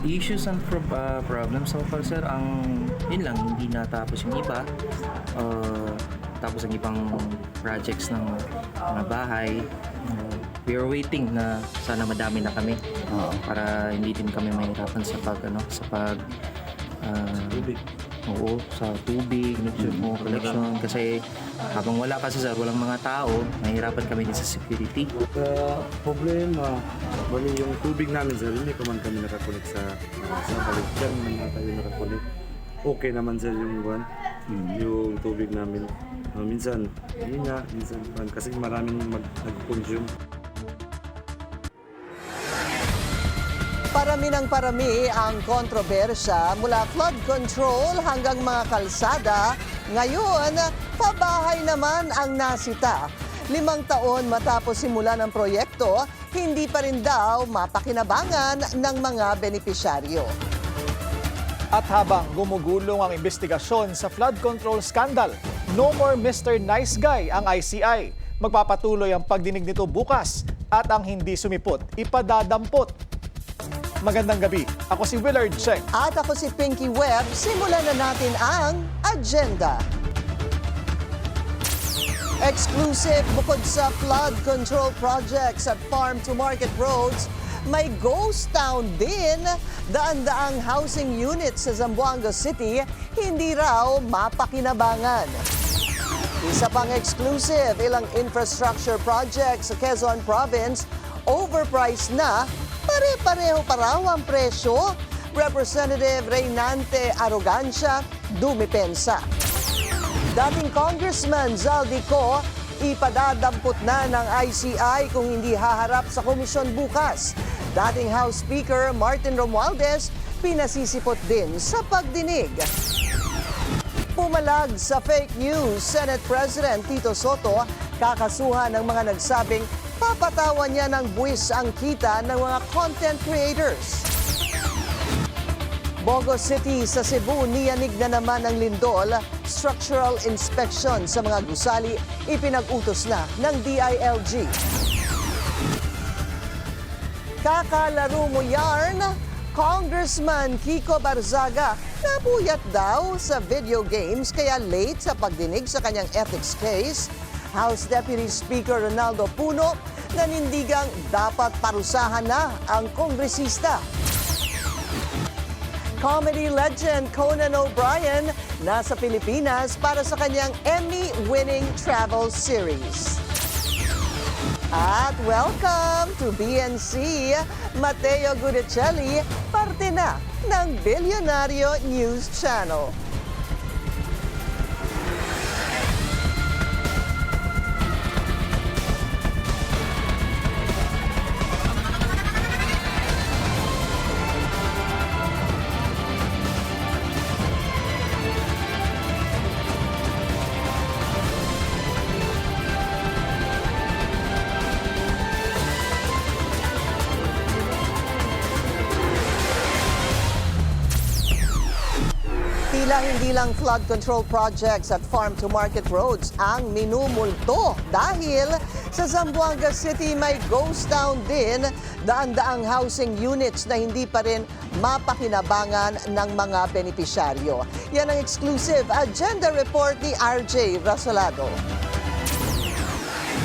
Issues and problems so far, sir, yun lang, hindi natapos yung iba. Tapos ang ibang projects ng mga bahay. We are waiting na sana madami na kami para hindi din kami mahirapan sa pag Tubig. oo, sa tubig, collection. Kasi habang wala kasi, sir, walang mga tao, mahirapan kami din sa security. Problema, bali yung tubig namin sir, hindi pa man kami nakakulik sa balik. Diyan man na tayo nakakulik. Okay naman sir yung buwan, yung tubig namin. Minsan, hindi nga, minsan kasi maraming nag-consume. Parami ng parami ang kontrobersya mula flood control hanggang mga kalsada. Ngayon, pabahay naman ang nasita. 5 taon matapos simulan ang proyekto, hindi pa rin daw mapakinabangan ng mga benepisyaryo. At habang gumugulong ang investigasyon sa flood control scandal, no more Mr. Nice Guy ang ICI. Magpapatuloy ang pagdinig nito bukas at ang hindi sumipot, ipadadampot. Magandang gabi. Ako si Willard Cheng. At ako si Pinky Webb. Simulan na natin ang agenda. Exclusive, bukod sa flood control projects at farm-to-market roads, may ghost town din. Daan-daang housing units sa Zamboanga City, hindi raw mapakinabangan. Isa pang exclusive, ilang infrastructure projects sa Quezon Province, overpriced na, pare-pareho pa raw ang presyo. Representative Reynante Arrogancia, dumipensa. Dating Congressman Zaldico, ipadadampot na ng ICI kung hindi haharap sa komisyon bukas. Dating House Speaker Martin Romualdez, pinasisipot din sa pagdinig. Pumalag sa fake news, Senate President Tito Soto, kakasuhan ng mga nagsabing papatawan niya ng buwis ang kita ng mga content creators. Bogo City sa Cebu, niyanig na naman ng lindol. Structural inspection sa mga gusali ipinag-utos na ng DILG. Kakalaro mo yarn, Congressman Kiko Barzaga napuyat daw sa video games kaya late sa pagdinig sa kanyang ethics case. House Deputy Speaker Ronaldo Puno nanindigang dapat parusahan na ang kongresista. Comedy legend Conan O'Brien nasa Pilipinas para sa kanyang Emmy-winning travel series. At welcome to BNC, Mateo Gudicelli, parte na ng Bilyonaryo News Channel. Tila hindi lang flood control projects at farm-to-market roads ang minumulto dahil sa Zamboanga City may ghost town din, daan-daang housing units na hindi pa rin mapakinabangan ng mga benepisyaryo. Yan ang exclusive agenda report ni RJ Rasolado.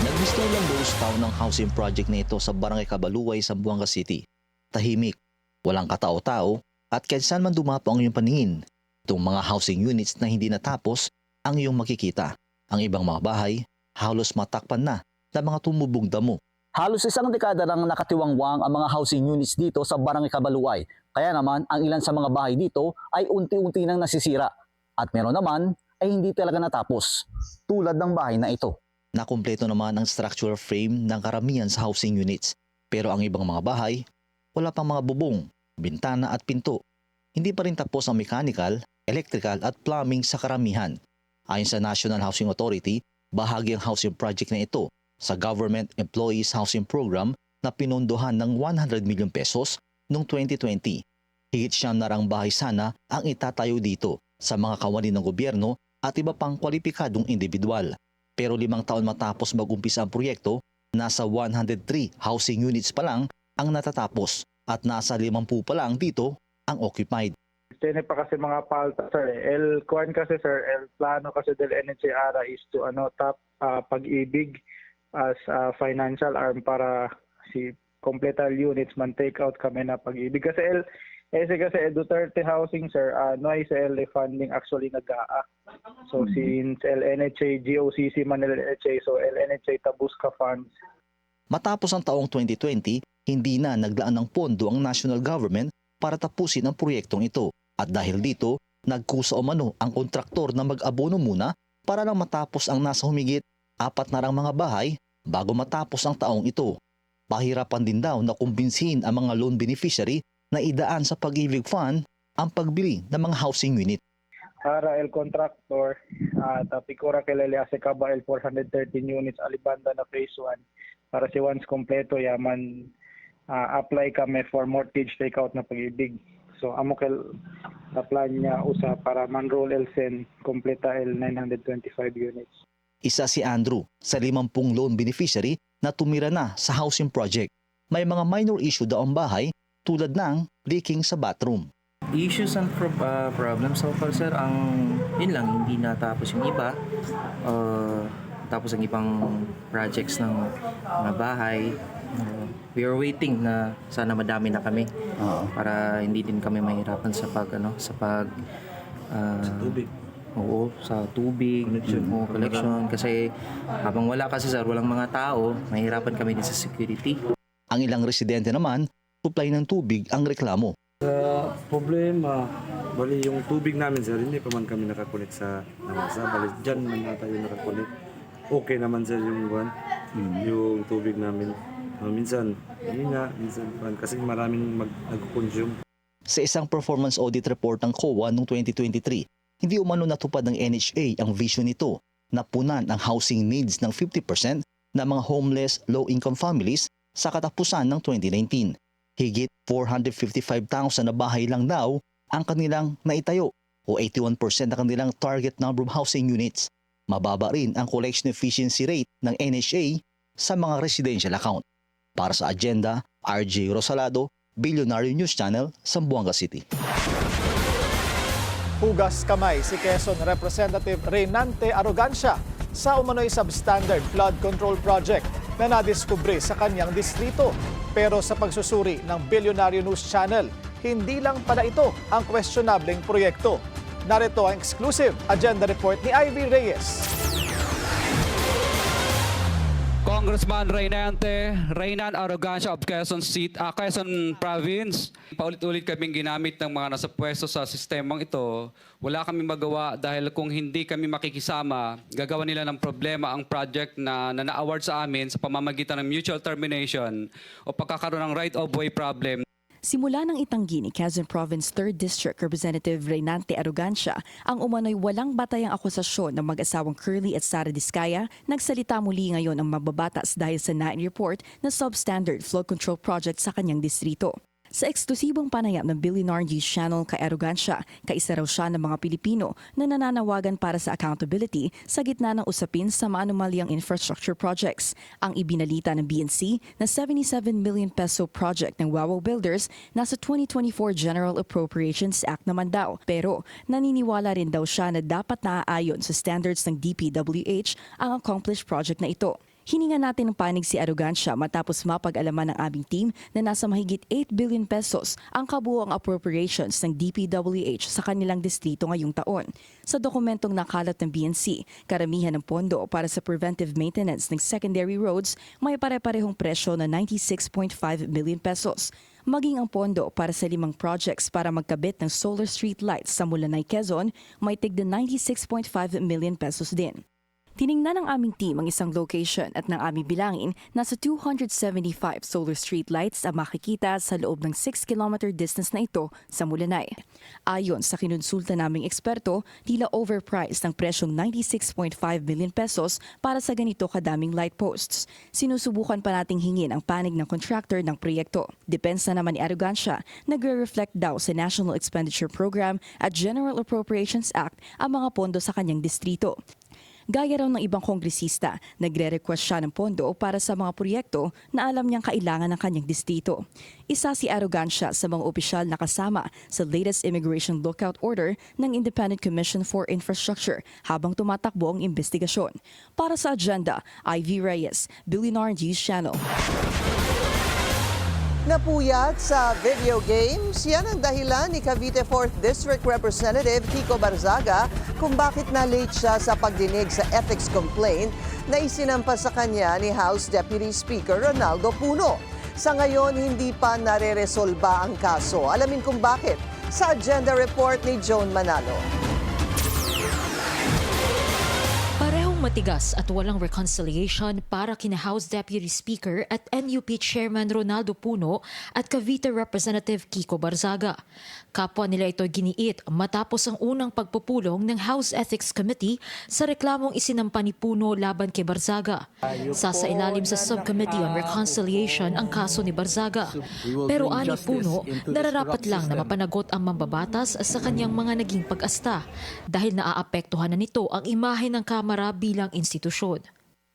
Nag-install ang ghost town ng housing project na ito sa Barangay Cabaluay, Zamboanga City. Tahimik, walang katao-tao at kahit saan man dumapo ang iyong paningin. Itong mga housing units na hindi natapos ang iyong makikita. Ang ibang mga bahay, halos matakpan na ng mga tumubong damo. Halos isang dekada nang nakatiwangwang ang mga housing units dito sa Barangay Cabaluay. Kaya naman, ang ilan sa mga bahay dito ay unti-unti nang nasisira. At meron naman ay hindi talaga natapos, tulad ng bahay na ito. Nakumpleto naman ang structural frame ng karamihan sa housing units. Pero ang ibang mga bahay, wala pang mga bubong, bintana at pinto. Hindi pa rin tapos ang mechanical, electrical at plumbing sa karamihan. Ayon sa National Housing Authority, bahagi ang housing project na ito sa Government Employees Housing Program na pinondohan ng 100 million pesos noong 2020. Higit siyam na rang bahay sana ang itatayo dito sa mga kawani ng gobyerno at iba pang kwalipikadong individual. Pero 5 taon matapos mag-umpisa ang proyekto, nasa 103 housing units pa lang ang natatapos at nasa 50 pa lang dito ang occupied. Tiene pa kasi mga palta sir. El kuan kasi sir, el plano kasi del NHA ARA is to tap Pag-ibig as financial arm para si completal units man take out kami na Pag-ibig kasi kasi Duterte Housing sir, no ay sa LA funding actually nag-aa. So since LNHA GOCC man LNHA, so LNHA Tabusca funds. Matapos ang taong 2020, hindi na naglaan ng pondo ang national government para tapusin ang proyektong ito. At dahil dito, nagkusa umano ang kontraktor na mag-abono muna para lang matapos ang nasa humigit 4 na rang mga bahay bago matapos ang taong ito. Pahirapan din daw na kumbinsihin ang mga loan beneficiary na idaan sa Pag-ibig Fund ang pagbili ng mga housing unit. Para el contractor, tapikura kilele asekaba el 413 units alibanda na phase 1 para si once kompleto yaman apply kami for mortgage takeout na Pag-ibig. So amo kel plan niya usa para man-roll el sen kompleta el 925 units. Isa si Andrew sa 50 loan beneficiary na tumira na sa housing project. May mga minor issue daw ang bahay tulad ng leaking sa bathroom. Issues and problems so far sir, yun lang, hindi natapos yung iba. Tapos ang ibang projects ng mga bahay. We are waiting na sana madami na kami para hindi din kami mahirapan sa Tubig. Oo, sa tubig, collection. Kasi habang wala kasi sir, walang mga tao, mahirapan kami din sa security. Ang ilang residente naman, supply ng tubig ang reklamo. Problema, bali yung tubig namin sir, hindi pa man kami nakakunik sa Namasa. Bali dyan man na tayo nakakunik. Okay naman sir yung tubig namin. Minsan, minsan kasi maraming nag-consume. Sa isang performance audit report ng COA noong 2023, hindi umano natupad ng NHA ang vision nito na punan ang housing needs ng 50% ng mga homeless low-income families sa katapusan ng 2019. Higit 455,000 na bahay lang daw ang kanilang naitayo o 81% na kanilang target number of housing units. Mababa rin ang collection efficiency rate ng NHA sa mga residential account. Para sa Agenda, RJ Rosalado, Billionaire News Channel, Zamboanga City. Hugas kamay si Quezon Representative Reynante Arrogancia sa umano'y substandard flood control project na nadiskubre sa kanyang distrito. Pero sa pagsusuri ng Billionaire News Channel, hindi lang pala ito ang questionableng proyekto. Narito ang exclusive agenda report ni Ivy Reyes. Congressman Reynan Arrogancia of Quezon Province. Paulit-ulit kaming ginamit ng mga nasa pwesto sa sistemang ito. Wala kaming magawa dahil kung hindi kami makikisama, gagawa nila ng problema ang project na na-award sa amin sa pamamagitan ng mutual termination o pagkakaroon ng right-of-way problem. Simula nang itanggi ni Quezon Province 3rd District Representative Reynante Arrogancia ang umano'y walang batayang akusasyon ng mag-asawang Curly at Sara Diskaya, nagsalita muli ngayon ang mababatas dahil sa Night Report na substandard flood control project sa kanyang distrito. Sa eksklusibong panayam ng Billionaire News Channel kay Arrogancia, kaisa raw siya ng mga Pilipino na nananawagan para sa accountability sa gitna ng usapin sa maanumalyang infrastructure projects. Ang ibinalita ng BNC na 77 million peso project ng Wawaw Builders nasa 2024 General Appropriations Act naman daw. Pero naniniwala rin daw siya na dapat naaayon sa standards ng DPWH ang accomplished project na ito. Hininga natin ng panig si Arrogancia matapos mapag-alaman ng aming team na nasa mahigit 8 billion pesos ang kabuuang appropriations ng DPWH sa kanilang distrito ngayong taon. Sa dokumentong nakalat ng BNC, karamihan ng pondo para sa preventive maintenance ng secondary roads may pare-parehong presyo na 96.5 million pesos. Maging ang pondo para sa 5 projects para magkabit ng solar street lights sa Mulanay, Quezon may tigda 96.5 million pesos din. Tiningnan ng aming team ang isang location at ng aming bilangin, nasa 275 solar street lights ang makikita sa loob ng 6-kilometer distance na ito sa Mulanay. Ayon sa kinonsulta naming eksperto, tila overpriced ang presyong 96.5 million pesos para sa ganito kadaming light posts. Sinusubukan pa nating hingin ang panig ng contractor ng proyekto. Depensa naman ni Arrogancia, nagre-reflect daw sa National Expenditure Program at General Appropriations Act ang mga pondo sa kanyang distrito. Gaya raw ng ibang kongresista, nagre-request siya ng pondo para sa mga proyekto na alam niyang kailangan ng kanyang distrito. Isa si Arrogancia sa mga opisyal na kasama sa latest immigration lookout order ng Independent Commission for Infrastructure habang tumatakbo ang investigasyon. Para sa agenda, Ivy Reyes, Billionaire News Channel. Napuyat sa video games, yan ang dahilan ni Cavite 4th District Representative Kiko Barzaga kung bakit na-late siya sa pagdinig sa ethics complaint na isinampas sa kanya ni House Deputy Speaker Ronaldo Puno. Sa ngayon, hindi pa nare-resolba ang kaso. Alamin kung bakit sa agenda report ni Joan Manalo. Parehong matigas at walang reconciliation para kina House Deputy Speaker at NUP Chairman Ronaldo Puno at Cavite Representative Kiko Barzaga. Kapwa nila ito giniit matapos ang unang pagpupulong ng House Ethics Committee sa reklamong isinampa ni Puno laban kay Barzaga. Sasailalim sa Subcommittee on Reconciliation ang kaso ni Barzaga. Pero ani Puno, nararapat lang na mapanagot ang mambabatas sa kanyang mga naging pag-asta dahil naaapektuhan na nito ang imahe ng Kamara bilang institusyon.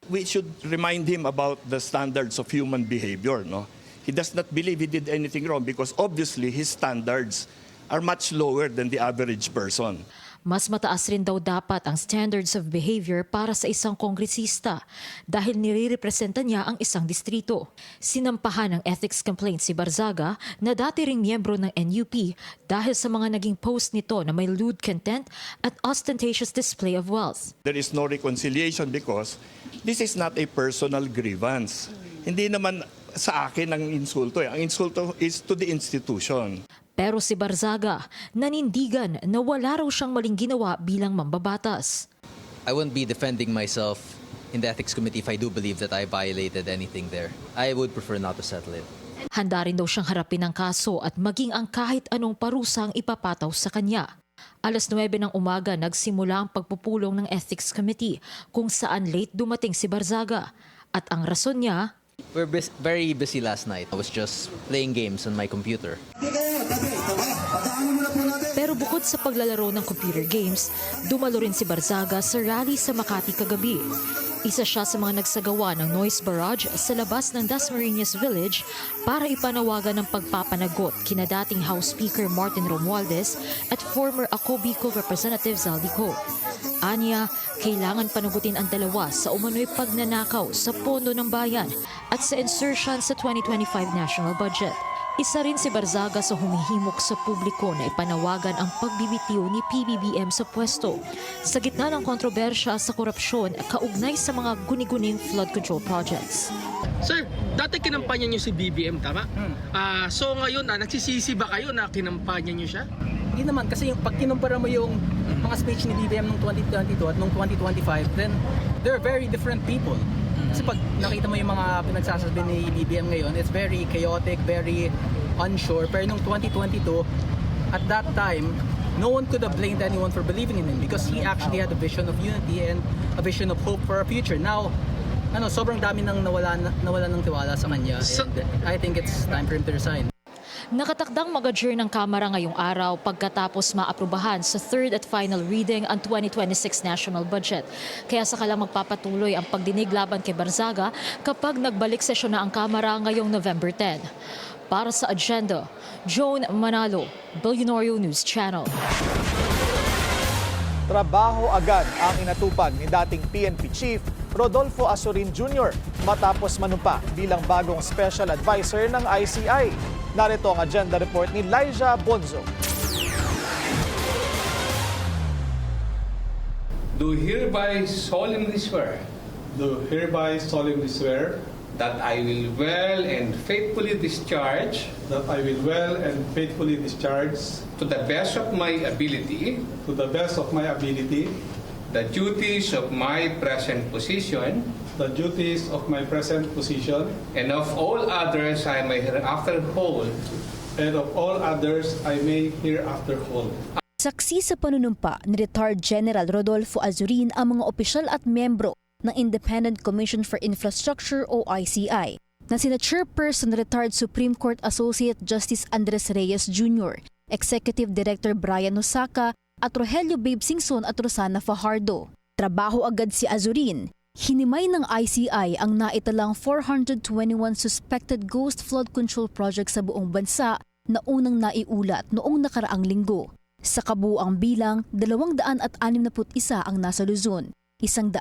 We should remind him about the standards of human behavior. No? He does not believe he did anything wrong because obviously his standards are much lower than the average person. Mas mataas rin daw dapat ang standards of behavior para sa isang kongresista dahil nire-representa niya ang isang distrito. Sinampahan ng ethics complaint si Barzaga na dati ring miyembro ng NUP dahil sa mga naging post nito na may lewd content at ostentatious display of wealth. There is no reconciliation because this is not a personal grievance. Hindi naman sa akin ang insulto. Ang insulto is to the institution. Pero si Barzaga, nanindigan na wala raw siyang maling ginawa bilang mambabatas. I wouldn't be defending myself in the ethics committee if I do believe that I violated anything there. I would prefer not to settle it. Handa rin daw siyang harapin ang kaso at maging ang kahit anong parusang ipapataw sa kanya. 9:00 ng umaga nagsimula ang pagpupulong ng ethics committee kung saan late dumating si Barzaga. At ang rason niya, We're very busy last night. I was just playing games on my computer. pero bukod sa paglalaro ng computer games, dumalo rin si Barzaga sa rally sa Makati kagabi. Isa siya sa mga nagsagawa ng noise barrage sa labas ng Dasmariñas Village para ipanawagan ng pagpapanagot kina dating House Speaker Martin Romualdez at former Ako Bicol Representative Zaldico. Anya, kailangan panagutin ang dalawa sa umano'y pagnanakaw sa pondo ng bayan at sa insertion sa 2025 national budget. Isa rin si Barzaga sa humihimok sa publiko na ipanawagan ang pagbibitiw ni PBBM sa pwesto sa gitna ng kontrobersya sa korupsyon kaugnay sa mga guni-guning flood control projects. Sir, dati kinampanya niyo si BBM, tama? So ngayon, nagsisisi ba kayo na kinampanya niyo siya? Hindi naman, kasi pag kinumpara mo yung mga speech ni BBM noong 2022 at noong 2025, then they're very different people. Kasi pag nakita mo yung mga pinagsasabi ni BBM ngayon, it's very chaotic, very unsure. Pero noong 2022, at that time, no one could have blamed anyone for believing in him because he actually had a vision of unity and a vision of hope for our future. Now, sobrang dami nang nawala ng tiwala sa kanya, and I think it's time for him to resign. Nakatakdang mag-adjourn ng Kamara ngayong araw pagkatapos maaprubahan sa third at final reading ang 2026 national budget. Kaya sakalang magpapatuloy ang pagdinig laban kay Barzaga kapag nagbalik sesyon na ang Kamara ngayong November 10. Para sa agenda, Joan Manalo, Billionaire News Channel. Trabaho agad ang inatupag ni dating PNP Chief Rodolfo Azurin Jr. matapos manumpa bilang bagong Special Advisor ng ICI. Narito ang agenda report ni Liza Bonzo. Do hereby solemnly swear. Do hereby solemnly swear. That I will well and faithfully discharge. That I will well and faithfully discharge. To the best of my ability. To the best of my ability. The duties of my present position. The duties of my present position. And of all others I may hereafter hold. And of all others I may hereafter hold. Saksi sa panunumpa ni Retired General Rodolfo Azurin ang mga opisyal at miyembro ng Independent Commission for Infrastructure o ICI na sina Chairperson Retired Supreme Court Associate Justice Andres Reyes Jr., Executive Director Brian Osaka at Rogelio Babe Singson at Rosana Fajardo. Nagtrabaho agad si Azurin. Hinimay ng ICI ang naitalang 421 suspected ghost flood control project sa buong bansa na unang naiulat noong nakaraang linggo. Sa kabuuang bilang, 261 ang nasa Luzon, 109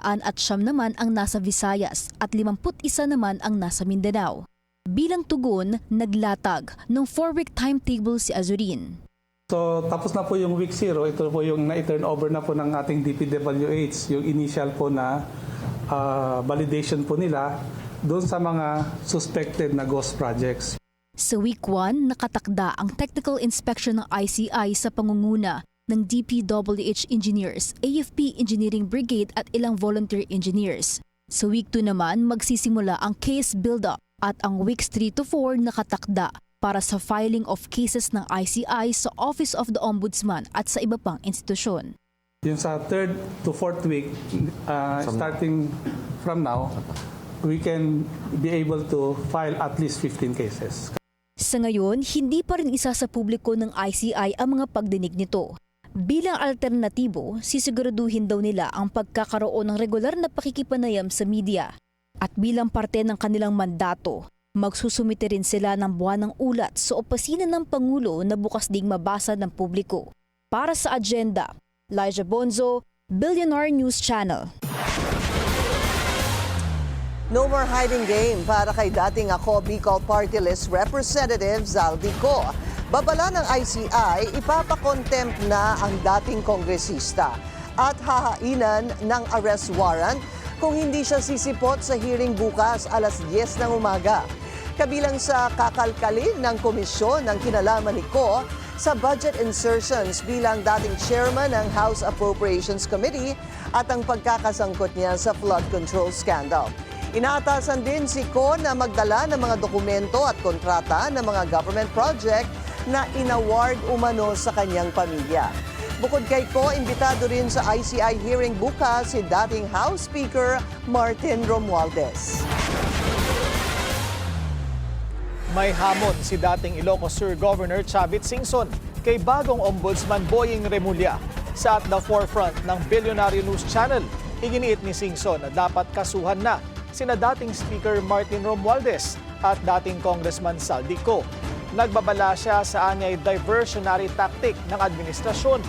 naman ang nasa Visayas at 51 naman ang nasa Mindanao. Bilang tugon, naglatag ng 4-week timetable si Azurin. So tapos na po yung week 0, ito po yung na-turn over na po ng ating DPWH, yung initial po na validation po nila doon sa mga suspected na ghost projects. Sa week 1, nakatakda ang technical inspection ng ICI sa pangunguna ng DPWH engineers, AFP Engineering Brigade at ilang volunteer engineers. Sa week 2 naman, magsisimula ang case build-up at ang weeks 3 to 4 nakatakda para sa filing of cases ng ICI sa Office of the Ombudsman at sa iba pang institusyon. Yung sa 3rd to 4th week, starting from now, we can be able to file at least 15 cases. Sa ngayon, hindi pa rin isa sa publiko ng ICI ang mga pagdinig nito. Bilang alternatibo, sisiguraduhin daw nila ang pagkakaroon ng regular na pakikipanayam sa media. At bilang parte ng kanilang mandato, magsusumite rin sila ng buwanang ulat sa opisina ng Pangulo na bukas ding mabasa ng publiko. Para sa agenda, Elijah Bonzo, Billionaire News Channel. No more hiding game para kay dating ako Bicol Party List Representative Zaldi Co. Babala ng ICI, ipapakontempt na ang dating kongresista at hahainan ng arrest warrant kung hindi siya sisipot sa hearing bukas alas 10 ng umaga. Kabilang sa kakalkalin ng komisyon ng kinalaman ni Co sa budget insertions bilang dating chairman ng House Appropriations Committee at ang pagkakasangkot niya sa flood control scandal. Inaatasan din si Co na magdala ng mga dokumento at kontrata ng mga government project na inaward umano sa kanyang pamilya. Bukod kay Co, imbitado rin sa ICI hearing bukas si dating House Speaker Martin Romualdez. May hamon si dating Ilocos Sur Governor Chavit Singson kay bagong Ombudsman Boying Remulla. Sa at the forefront ng Billionaire News Channel, iginiit ni Singson na dapat kasuhan na sina dating Speaker Martin Romualdez at dating Congressman Zaldi Co. Nagbabala siya sa anyay diversionary tactic ng administrasyon.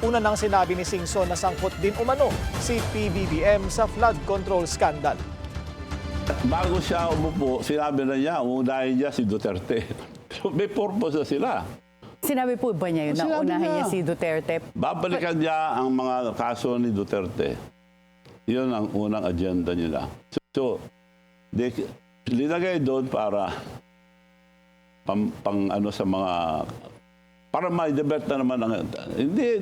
Una nang sinabi ni Singson na sangkot din umano si PBBM sa flood control scandal. Bago siya umupo, sinabi na niya, umunahin niya si Duterte. So may purpose na sila. Sinabi po ba niya yun na unahin niya si Duterte? Babalikan niya ang mga kaso ni Duterte. Yun ang unang agenda nila. So linagay doon para sa mga para ma-divert na naman hindi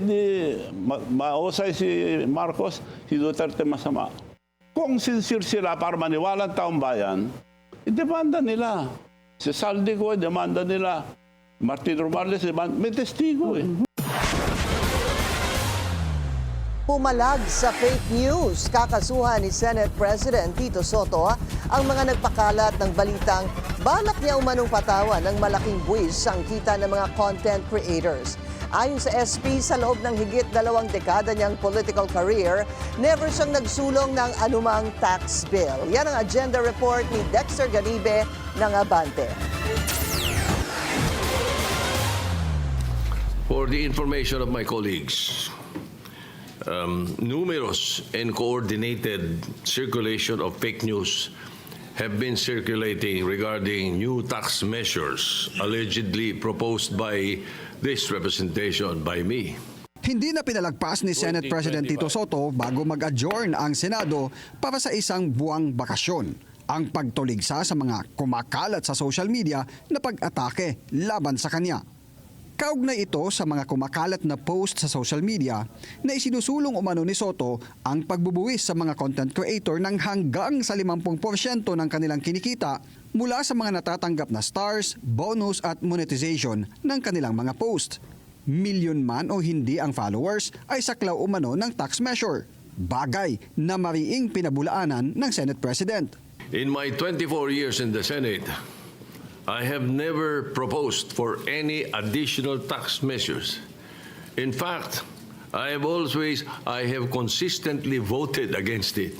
mausay si Marcos, si Duterte masama. Kung sincere sila para maniwala ang taong bayan, i-demanda nila. Si Zaldi Co, demanda nila. Martin Romualdez, may testigo eh. Pumalag sa fake news, kakasuhan ni Senate President Tito Soto ang mga nagpakalat ng balitang balak niya umanong patawan ng malaking buwis ang kita ng mga content creators. Ayon sa SP, sa loob ng higit 2 dekada niyang political career, never siyang nagsulong ng anumang tax bill. Yan ang agenda report ni Dexter Ganibe ng Abante. For the information of my colleagues, numerous and coordinated circulation of fake news have been circulating regarding new tax measures allegedly proposed by this representation by me. Hindi na pinalagpas ni Senate President Tito Soto bago mag-adjourn ang Senado para sa isang buwang bakasyon ang pagtuligsa sa mga kumakalat sa social media na pag-atake laban sa kanya. Kaugnay ito sa mga kumakalat na post sa social media na isinusulong umano ni Soto ang pagbubuwis sa mga content creator ng hanggang sa 50% ng kanilang kinikita mula sa mga natatanggap na stars, bonus at monetization ng kanilang mga post. Milyon man o hindi ang followers ay saklaw umano ng tax measure, bagay na mariing pinabulaanan ng Senate President. In my 24 years in the Senate, I have never proposed for any additional tax measures. In fact, I have consistently voted against it.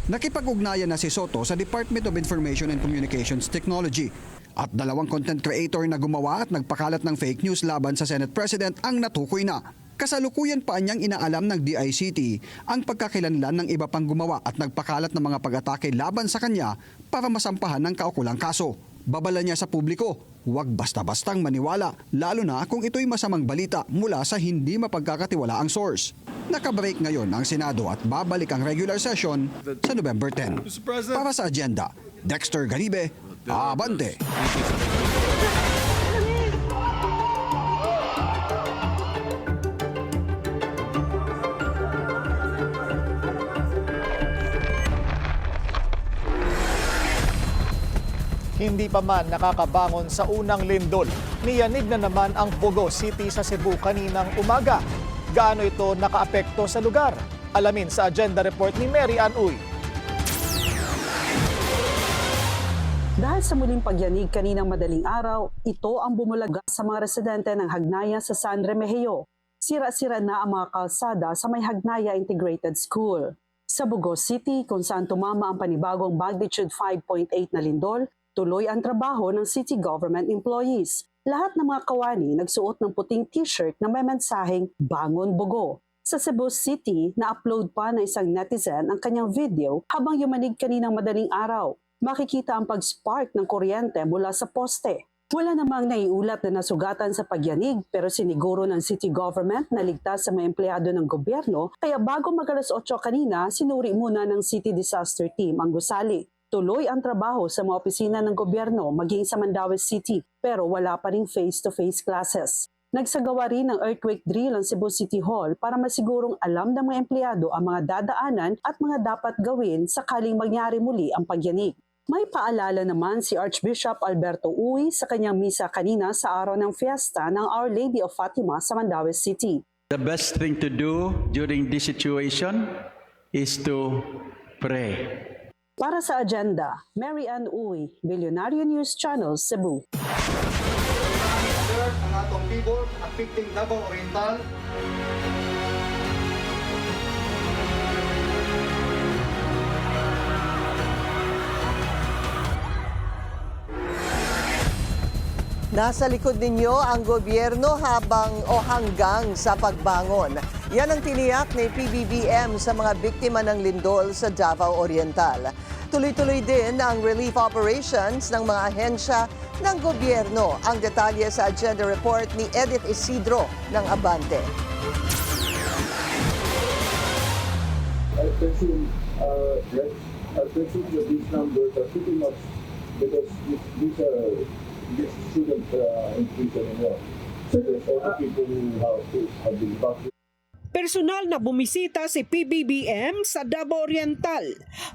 Nakipag-ugnayan na si Soto sa Department of Information and Communications Technology at 2 content creator na gumawa at nagpakalat ng fake news laban sa Senate President ang natukoy na. Kasalukuyan pa niyang inaalam ng DICT ang pagkakilanlan ng iba pang gumawa at nagpakalat ng mga pag-atake laban sa kanya para masampahan ng kaukulang kaso. Babala niya sa publiko, huwag basta-bastang maniwala, lalo na kung ito'y masamang balita mula sa hindi mapagkakatiwalaang source. Nakabreak ngayon ang Senado at babalik ang regular session sa November 10. Para sa agenda, Dexter Ganibe, Abante. Hindi pa man nakakabangon sa unang lindol, niyanig na naman ang Bogo City sa Cebu kaninang umaga. Gaano ito nakaapekto sa lugar? Alamin sa agenda report ni Mary Ann Uy. Dahil sa muling pagyanig kaninang madaling araw, ito ang bumulaga sa mga residente ng Hagnaya sa San Remigio. Sira-sira na ang mga kalsada sa may Hagnaya Integrated School. Sa Bogo City, kung saan tumama ang panibagong magnitude 5.8 na lindol, tuloy ang trabaho ng city government employees. Lahat ng mga kawani nagsuot ng puting t-shirt na may mensaheng Bangon Bogo. Sa Cebu City, na-upload pa ng isang netizen ang kanyang video habang yumanig kaninang madaling araw. Makikita ang pag-spark ng kuryente mula sa poste. Wala namang naiulat na nasugatan sa pagyanig pero siniguro ng city government na ligtas sa mga empleyado ng gobyerno kaya bago mag-alas 8 kanina, sinuri muna ng City Disaster Team ang gusali. Tuloy ang trabaho sa mga opisina ng gobyerno maging sa Mandaue City pero wala pa ring face-to-face classes. Nagsagawa rin ng earthquake drill ang Cebu City Hall para masigurong alam ng mga empleyado ang mga dadaanan at mga dapat gawin sakaling mangyari muli ang pagyanig. May paalala naman si Archbishop Alberto Uy sa kanyang misa kanina sa araw ng fiesta ng Our Lady of Fatima sa Mandaue City. The best thing to do during this situation is to pray. Para sa agenda, Mary Ann Uy, Billionario News Channel, Cebu. Ang atong keyboard, affecting Davao Oriental. Nasa likod ninyo ang gobyerno hanggang sa pagbangon. Yan ang tiniyak ni PBBM sa mga biktima ng lindol sa Davao Oriental. Tuloy-tuloy din ang relief operations ng mga ahensya ng gobyerno. Ang detalye sa agenda report ni Edith Isidro ng Abante. I presume that these numbers are pretty much because this shouldn't increase anymore. So there's also people who have been evacuated. Personal na bumisita si PBBM sa Davao Oriental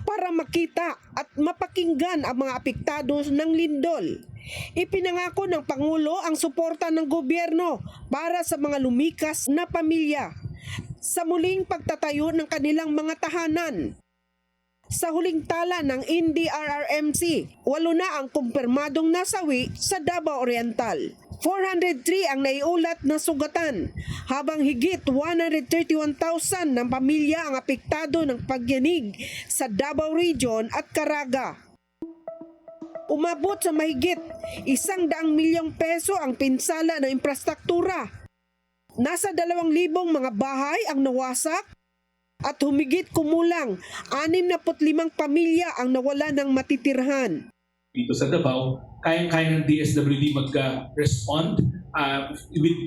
para makita at mapakinggan ang mga apektado ng lindol. Ipinangako ng Pangulo ang suporta ng gobyerno para sa mga lumikas na pamilya sa muling pagtatayo ng kanilang mga tahanan. Sa huling tala ng NDRRMC, 8 na ang kumpirmadong nasawi sa Davao Oriental. 403 ang naiulat na sugatan, habang higit 131,000 ng pamilya ang apektado ng pagyanig sa Davao Region at Caraga. Umabot sa mahigit 100 milyong peso ang pinsala ng infrastruktura. Nasa 2,000 mga bahay ang nawasak at humigit kumulang 65 pamilya ang nawala ng matitirhan. Dito sa Davao, kayang-kaya ng DSWD mag-respond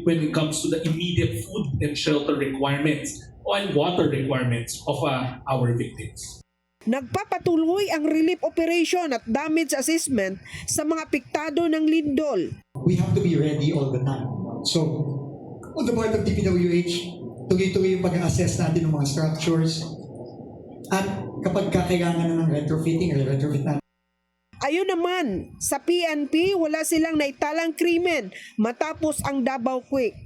when it comes to the immediate food and shelter requirements and water requirements of our victims. Nagpapatuloy ang relief operation at damage assessment sa mga apektado ng lindol. We have to be ready all the time. So, on the part of DPWH, tuloy-tuloy yung pag-assess natin ng mga structures at kapag kakailangan na ng retrofitting, retrofit natin. Ayun naman, sa PNP wala silang naitalang krimen matapos ang Davao Quake.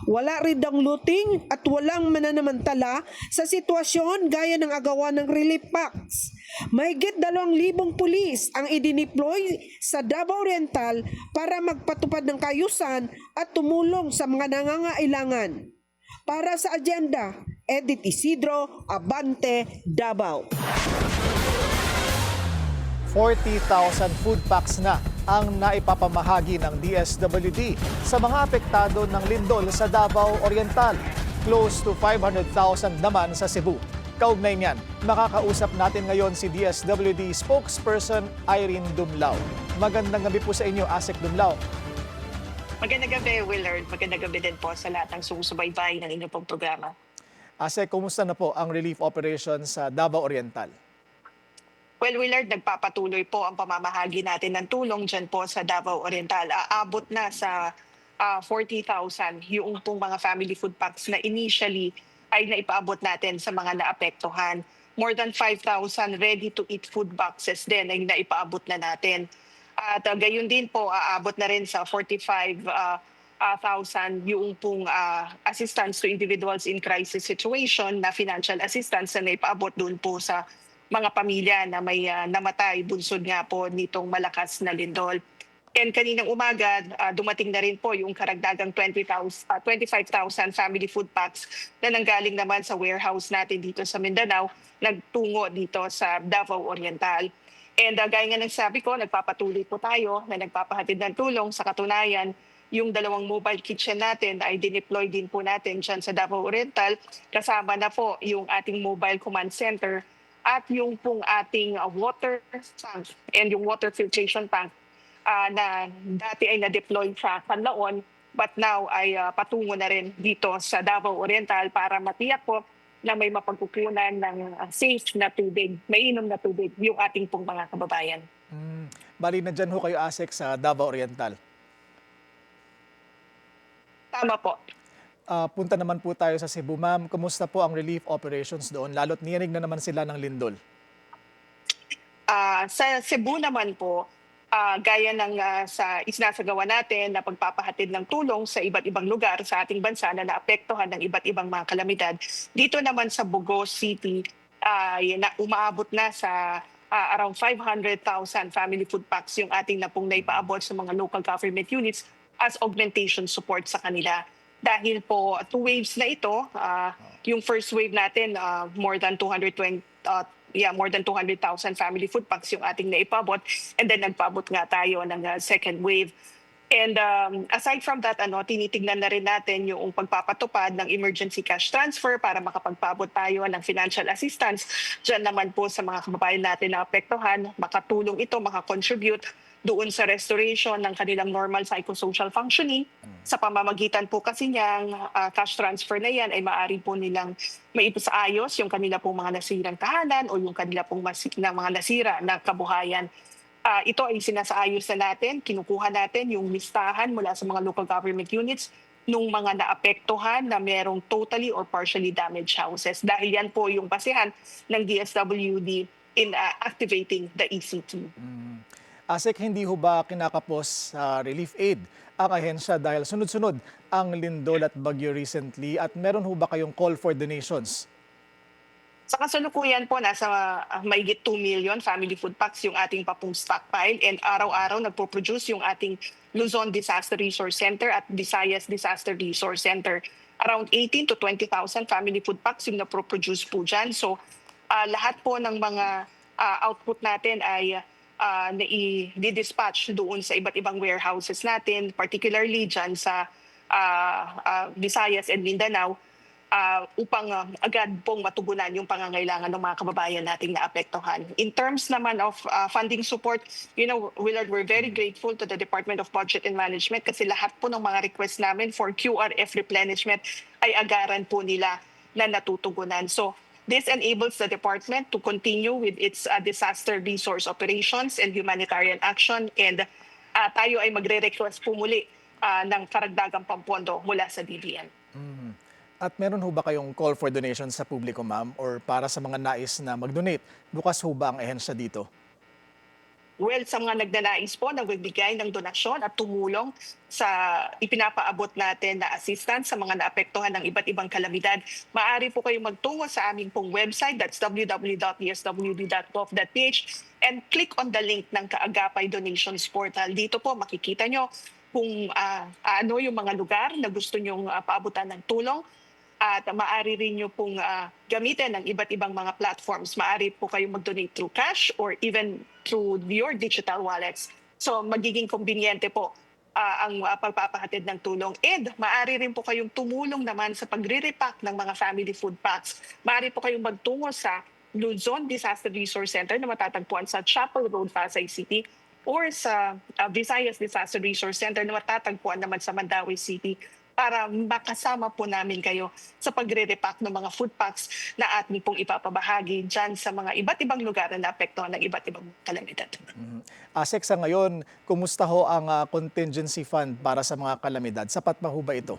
Wala rin daw looting at walang mananamantala sa sitwasyon gaya ng agawan ng relief packs. Mahigit 2,000 pulis ang idineploy sa Davao Oriental para magpatupad ng kaayusan at tumulong sa mga nangangailangan. Para sa agenda, Edith Isidro, Abante, Davao. 40,000 food packs na ang naipapamahagi ng DSWD sa mga apektado ng lindol sa Davao Oriental. Close to 500,000 naman sa Cebu. Kaugnay niyan, makakausap natin ngayon si DSWD spokesperson Irene Dumlao. Magandang gabi po sa inyo, Asek Dumlao. Magandang gabi, Willard. Magandang gabi din po sa lahat ng sumusubaybay ng inyong pong programa. Asek, kumusta na po ang relief operation sa Davao Oriental? Well, Willard, nagpapatuloy po ang pamamahagi natin ng tulong dyan po sa Davao Oriental. Aabot na sa 40,000 yung pong mga family food packs na initially ay naipaabot natin sa mga naapektuhan. More than 5,000 ready-to-eat food boxes din ay naipaabot na natin. At gayon din po, aabot na rin sa 45,000 yung pong assistance to individuals in crisis situation na financial assistance na naipaabot doon po sa mga pamilya na may namatay, bunsod nga po nitong malakas na lindol. And kaninang umaga, dumating na rin po yung karagdagang 25,000 family food packs na nanggaling naman sa warehouse natin dito sa Mindanao, nagtungo dito sa Davao Oriental. And gaya nga ng sabi ko, nagpapatuloy po tayo na nagpapahatid ng tulong. Sa katunayan, yung 2 mobile kitchen natin ay dineploy din po natin dyan sa Davao Oriental. Kasama na po yung ating mobile command center at yung pong ating water tank and yung water filtration tank na dati ay na-deploy sa Canlaon but now ay patungo na rin dito sa Davao Oriental para matiyak po na may mapagkukunan ng safe na tubig, mainom na tubig yung ating pong mga kababayan. Bali na dyan ho kayo, Asek, sa Davao Oriental. Tama po. Punta naman po tayo sa Cebu, ma'am. Kumusta po ang relief operations doon? Lalo't niyanig na naman sila ng lindol. Sa Cebu naman po, gaya ng sa isinasagawa natin na pagpapahatid ng tulong sa iba't ibang lugar sa ating bansa na naapektuhan ng iba't ibang mga kalamidad. Dito naman sa Bugos City, umaabot na sa around 500,000 family food packs yung ating na pong naipaabot sa mga local government units as augmentation support sa kanila. Dahil po 2 waves na ito, yung first wave natin more than 200,000 family food packs yung ating naipabot, and then nagpaabot nga tayo ng second wave. And aside from that, tinitignan na rin natin yung pagpapatupad ng emergency cash transfer para makapagpaabot tayo ng financial assistance. Diyan naman po sa mga kababayan natin na apektuhan, makatulong ito, makakontribute doon sa restoration ng kanilang normal psychosocial functioning. Sa pamamagitan po kasi niyang cash transfer na yan ay maaari po nilang maipasaayos yung kanila pong mga nasirang tahanan o yung kanila pong mga nasira na kabuhayan. Ito ay sinasaayos na natin, kinukuha natin yung listahan mula sa mga local government units nung mga naapektuhan na merong totally or partially damaged houses. Dahil yan po yung basehan ng DSWD in activating the ECT. Asek, hindi ho ba kinakapos sa relief aid ang ahensya dahil sunod-sunod ang lindol at bagyo recently, at meron ho ba kayong call for donations? Sa kasalukuyan po, nasa mahigit 2 million family food packs yung ating papong stockpile, and araw-araw nagpo-produce yung ating Luzon Disaster Resource Center at Visayas Disaster Resource Center. Around 18 to 20,000 family food packs yung napro-produce po dyan. So lahat po ng mga output natin ay di-dispatch doon sa iba't ibang warehouses natin, particularly dyan sa Visayas and Mindanao, upang agad pong matugunan yung pangangailangan ng mga kababayan nating naapektuhan. In terms naman of funding support, Willard, we're very grateful to the Department of Budget and Management kasi lahat po ng mga request namin for QRF replenishment ay agaran po nila na natutugunan. So this enables the department to continue with its disaster resource operations and humanitarian action, and tayo ay magre-request po muli ng karagdagang pampondo mula sa DBM. At meron ho ba kayong call for donations sa publiko, ma'am, or para sa mga nais na mag-donate? Bukas ho ba ang ahensya dito? Well, sa mga nagnanais po, nagbibigay ng donasyon at tumulong sa ipinapaabot natin na assistance sa mga naapektuhan ng iba't ibang kalamidad, maaari po kayo magtungo sa aming pong website, that's www.dswd.gov.ph, and click on the link ng Kaagapay Donations Portal. Dito po makikita nyo kung ano yung mga lugar na gusto nyong paabutan ng tulong. At maaari rin nyo pong gamitin ng iba't ibang mga platforms. Maaari po kayong mag-donate through cash or even through your digital wallets. So magiging kumbinyente po ang pagpapahatid ng tulong. And maaari rin po kayong tumulong naman sa pagre-repack ng mga family food packs. Maaari po kayong magtungo sa Luzon Disaster Resource Center na matatagpuan sa Chapel Road, Pasay City, or sa Visayas Disaster Resource Center na matatagpuan naman sa Mandaue City para makasama po namin kayo sa pagre-repack ng mga food packs na ating pong ipapabahagi dyan sa mga iba't ibang lugar na naapektuhan ng iba't ibang kalamidad. ASEC, sa ngayon, kumusta ho ang contingency fund para sa mga kalamidad? Sapat ba ho ba ito?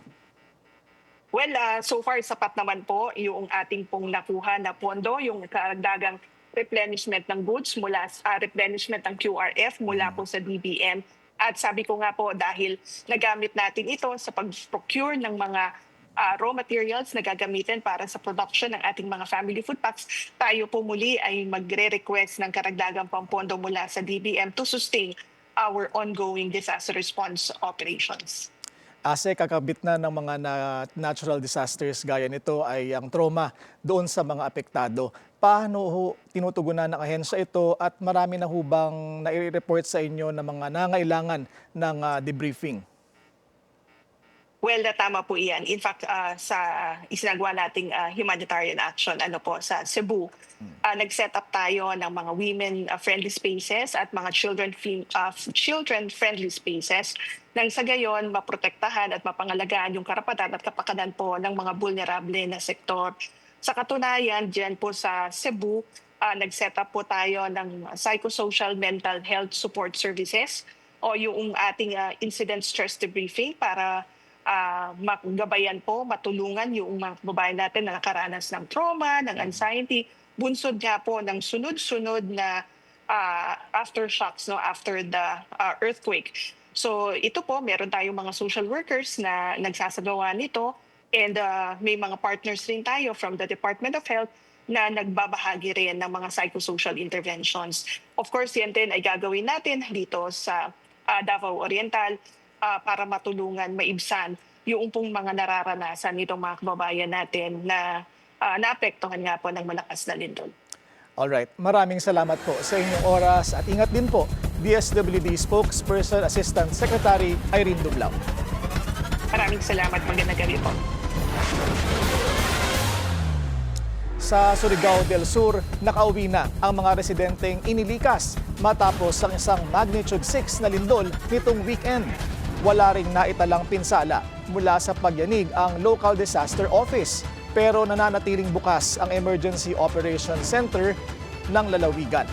Well, so far sapat naman po yung ating pong nakuha na pondo, yung karagdagang replenishment ng goods mula replenishment ng QRF mula po sa DBM. At sabi ko nga po, dahil nagamit natin ito sa pag-procure ng mga raw materials na gagamitin para sa production ng ating mga family food packs, tayo po muli ay magre-request ng karagdagang pampondo mula sa DBM to sustain our ongoing disaster response operations. ASEC, kakabit na ng mga natural disasters gaya nito ay ang trauma doon sa mga apektado. Paano ho tinutugunan ng ahensya ito at marami na ho bang nai-report sa inyo na mga nangailangan ng debriefing? Well, tama po iyan. In fact, sa isinagawa nating humanitarian action sa Cebu, nag-set up tayo ng mga women-friendly spaces at mga children-friendly spaces nang sa gayon maprotektahan at mapangalagaan yung karapatan at kapakanan po ng mga vulnerable na sektor. Sa katunayan, diyan po sa Cebu, nag-set up po tayo ng psychosocial mental health support services o yung ating incident stress debriefing para magabayan po, matulungan yung mga kababayan natin na nakaranas ng trauma, ng anxiety, bunsod nga po ng sunod-sunod na aftershocks after the earthquake. So ito po, meron tayong mga social workers na nagsasagawa nito and may mga partners rin tayo from the Department of Health na nagbabahagi rin ng mga psychosocial interventions. Of course, yan din ay gagawin natin dito sa Davao Oriental para matulungan, maibsan yung pong mga nararanasan nitong mga kababayan natin na naapektuhan nga po ng malakas na lindol. Alright, maraming salamat po sa inyong oras at ingat din po, DSWD Spokesperson Assistant Secretary Irene Dublao. Maraming salamat, magandang gabi po. Sa Surigao del Sur, nakauwi na ang mga residenteng inilikas matapos ang isang magnitude 6 na lindol nitong weekend. Wala ring naitalang pinsala mula sa pagyanig ang Local Disaster Office, pero nananatiling bukas ang Emergency Operations Center ng lalawigan.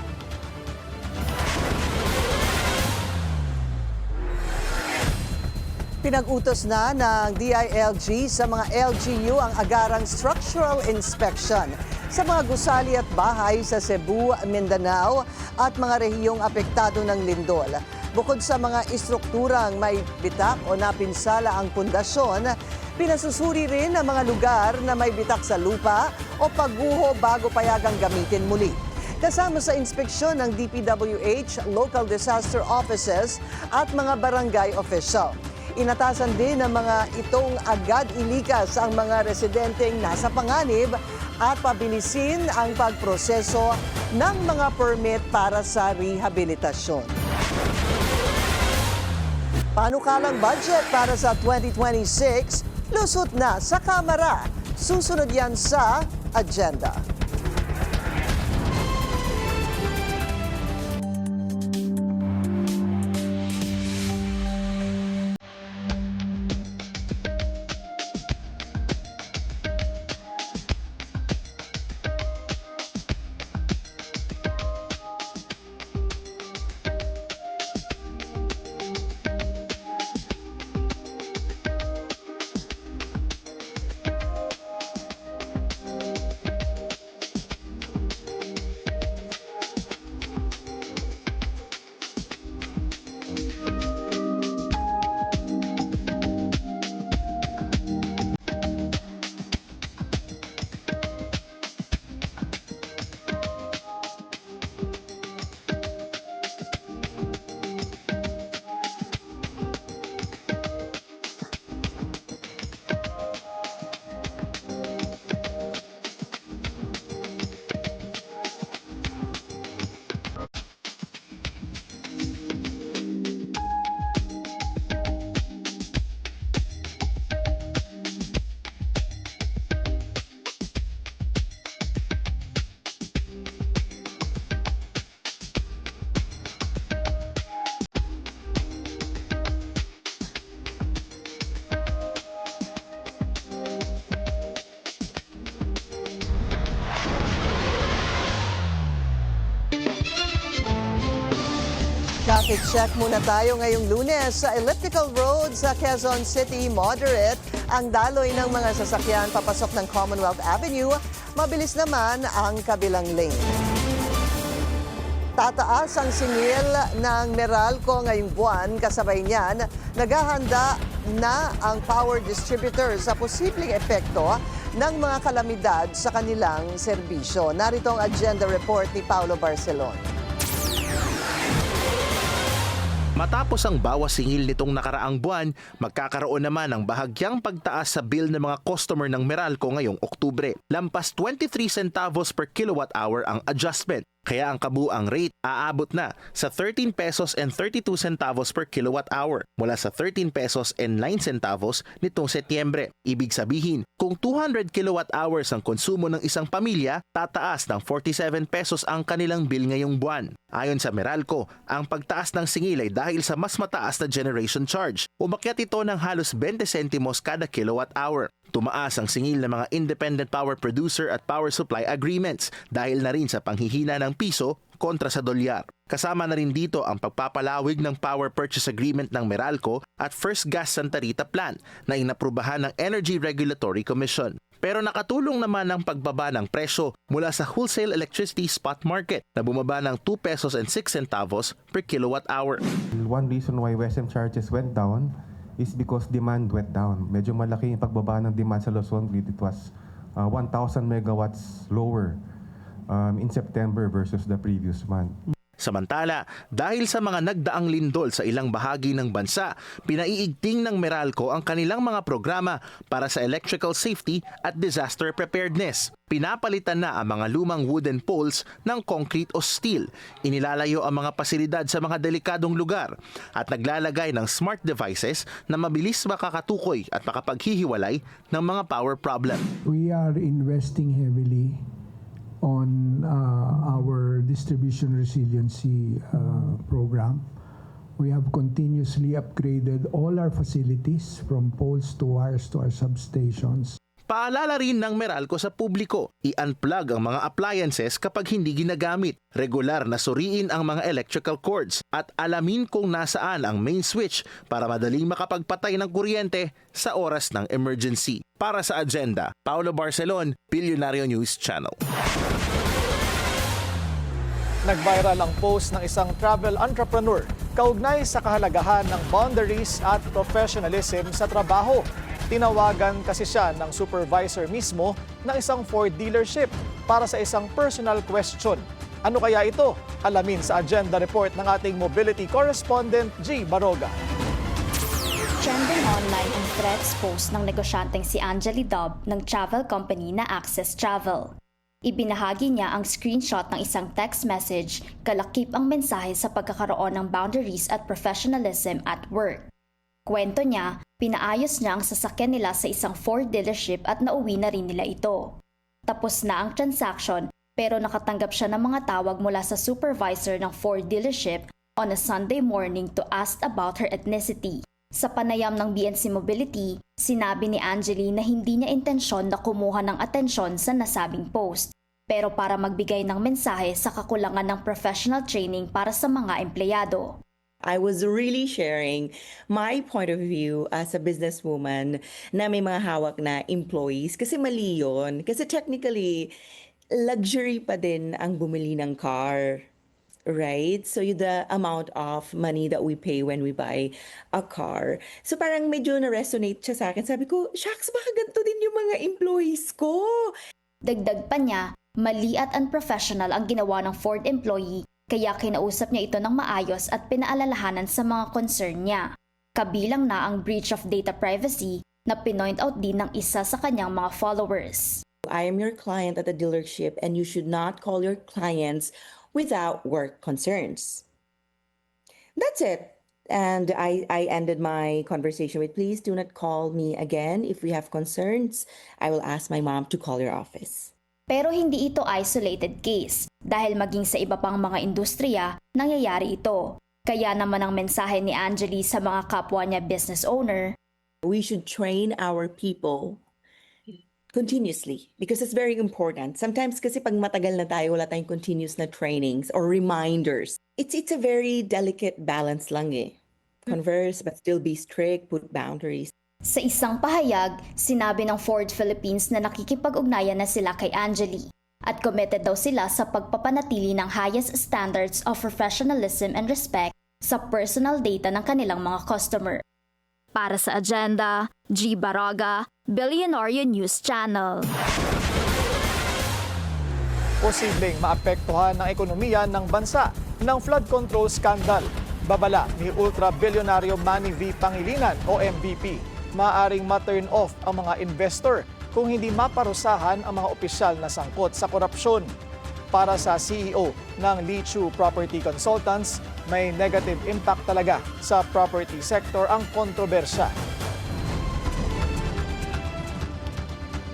Pinag-utos na ng DILG sa mga LGU ang agarang structural inspection sa mga gusali at bahay sa Cebu, Mindanao at mga rehiyong apektado ng lindol. Bukod sa mga istrukturang may bitak o napinsala ang pundasyon, pinasusuri rin ang mga lugar na may bitak sa lupa o pagguho bago payagang gamitin muli. Kasama sa inspeksyon ng DPWH, local disaster offices at mga barangay official. Inatasan din ng mga itong agad ilikas ang mga residenteng nasa panganib at pabilisin ang pagproseso ng mga permit para sa rehabilitasyon. Panukalang budget para sa 2026, lusot na sa Kamara. Susunod yan sa agenda. Traffic check muna tayo ngayong Lunes sa Elliptical Road sa Quezon City. Moderate ang daloy ng mga sasakyan papasok ng Commonwealth Avenue. Mabilis naman ang kabilang lane. Tataas ang singil ng Meralco ngayong buwan. Kasabay niyan, naghahanda na ang power distributor sa posibleng epekto ng mga kalamidad sa kanilang serbisyo. Narito ang agenda report ni Paulo Barcelon. Matapos ang bawas singil nitong nakaraang buwan, magkakaroon naman ng bahagyang pagtaas sa bill ng mga customer ng Meralco ngayong Oktubre. Lampas 23 centavos per kilowatt hour ang adjustment. Kaya ang kabuang rate aabot na sa 13 pesos and 32 centavos per kilowatt hour mula sa 13 pesos and 9 centavos nitong Setyembre. Ibig sabihin, kung 200 kilowatt hours ang konsumo ng isang pamilya, tataas ng 47 pesos ang kanilang bill ngayong buwan. Ayon sa Meralco, ang pagtaas ng singil ay dahil sa mas mataas na generation charge. Umakyat ito ng halos 20 sentimos kada kilowatt hour. Tumaas ang singil ng mga independent power producer at power supply agreements dahil na rin sa panghihina ng piso kontra sa dolyar. Kasama na rin dito ang pagpapalawig ng power purchase agreement ng Meralco at First Gas Santa Rita Plant na inaprubahan ng Energy Regulatory Commission. Pero nakatulong naman ang pagbaba ng presyo mula sa wholesale electricity spot market na bumaba ng 2 pesos and 6 centavos per kilowatt hour. One reason why WESM charges went down is because demand went down. Medyo malaki yung pagbaba ng demand sa Luzon Grid. It was 1,000 megawatts lower in September versus the previous month. Samantala, dahil sa mga nagdaang lindol sa ilang bahagi ng bansa, pinaiigting ng Meralco ang kanilang mga programa para sa electrical safety at disaster preparedness. Pinapalitan na ang mga lumang wooden poles ng concrete o steel. Inilalayo ang mga pasilidad sa mga delikadong lugar at naglalagay ng smart devices na mabilis makakatukoy at makapaghihiwalay ng mga power problem. We are investing heavily on our distribution resiliency program. We have continuously upgraded all our facilities from poles to wires to our substations. Paalala rin ng Meralco sa publiko, i-unplug ang mga appliances kapag hindi ginagamit. Regular na suriin ang mga electrical cords at alamin kung nasaan ang main switch para madaling makapagpatay ng kuryente sa oras ng emergency. Para sa agenda, Paulo Barcelon, Billionario News Channel. Nag-viral ang post ng isang travel entrepreneur kaugnay sa kahalagahan ng boundaries at professionalism sa trabaho. Tinawagan kasi siya ng supervisor mismo ng isang Ford dealership para sa isang personal question. Ano kaya ito? Alamin sa agenda report ng ating mobility correspondent G. Baroga. Trending online ang threats post ng negosyanteng si Angeli Dub ng travel company na Access Travel. Ibinahagi niya ang screenshot ng isang text message, kalakip ang mensahe sa pagkakaroon ng boundaries at professionalism at work. Kwento niya, pinaayos niya ang sasakyan nila sa isang Ford dealership at nauwi na rin nila ito. Tapos na ang transaction pero nakatanggap siya ng mga tawag mula sa supervisor ng Ford dealership on a Sunday morning to ask about her ethnicity. Sa panayam ng BNC Mobility, sinabi ni Angeli na hindi niya intensyon na kumuha ng atensyon sa nasabing post, pero para magbigay ng mensahe sa kakulangan ng professional training para sa mga empleyado. I was really sharing my point of view as a businesswoman na may mga hawak na employees kasi mali yun. Kasi technically, luxury pa din ang bumili ng car. Right? So the amount of money that we pay when we buy a car. So parang medyo na-resonate siya sa akin. Sabi ko, shucks, baka ganito din yung mga employees ko. Dagdag pa niya, mali at unprofessional ang ginawa ng Ford employee, kaya kinausap niya ito ng maayos at pinaalalahanan sa mga concern niya. Kabilang na ang breach of data privacy na pinoint out din ng isa sa kanyang mga followers. I am your client at the dealership and you should not call your clients without work concerns. That's it. And I ended my conversation with, please do not call me again. If we have concerns, I will ask my mom to call your office. Pero hindi ito isolated case dahil maging sa iba pang mga industriya, nangyayari ito. Kaya naman ang mensahe ni Angeli sa mga kapwa niya business owner, we should train our people continuously because it's very important. Sometimes kasi pag matagal na tayo, wala tayong continuous na trainings or reminders. It's a very delicate balance lang eh. Converse but still be strict, put boundaries. Sa isang pahayag, sinabi ng Ford Philippines na nakikipag-ugnayan na sila kay Angeli at committed daw sila sa pagpapanatili ng highest standards of professionalism and respect sa personal data ng kanilang mga customer. Para sa Agenda, G. Baraga, Billionaire News Channel. Posibleng maapektuhan ng ekonomiya ng bansa ng flood control scandal. Babala ni ultra-bilyonaryo Manny V. Pangilinan o MVP. Maaring ma-turn off ang mga investor kung hindi maparusahan ang mga opisyal na sangkot sa korupsyon. Para sa CEO ng Lee Chu Property Consultants, may negative impact talaga sa property sector ang kontrobersya.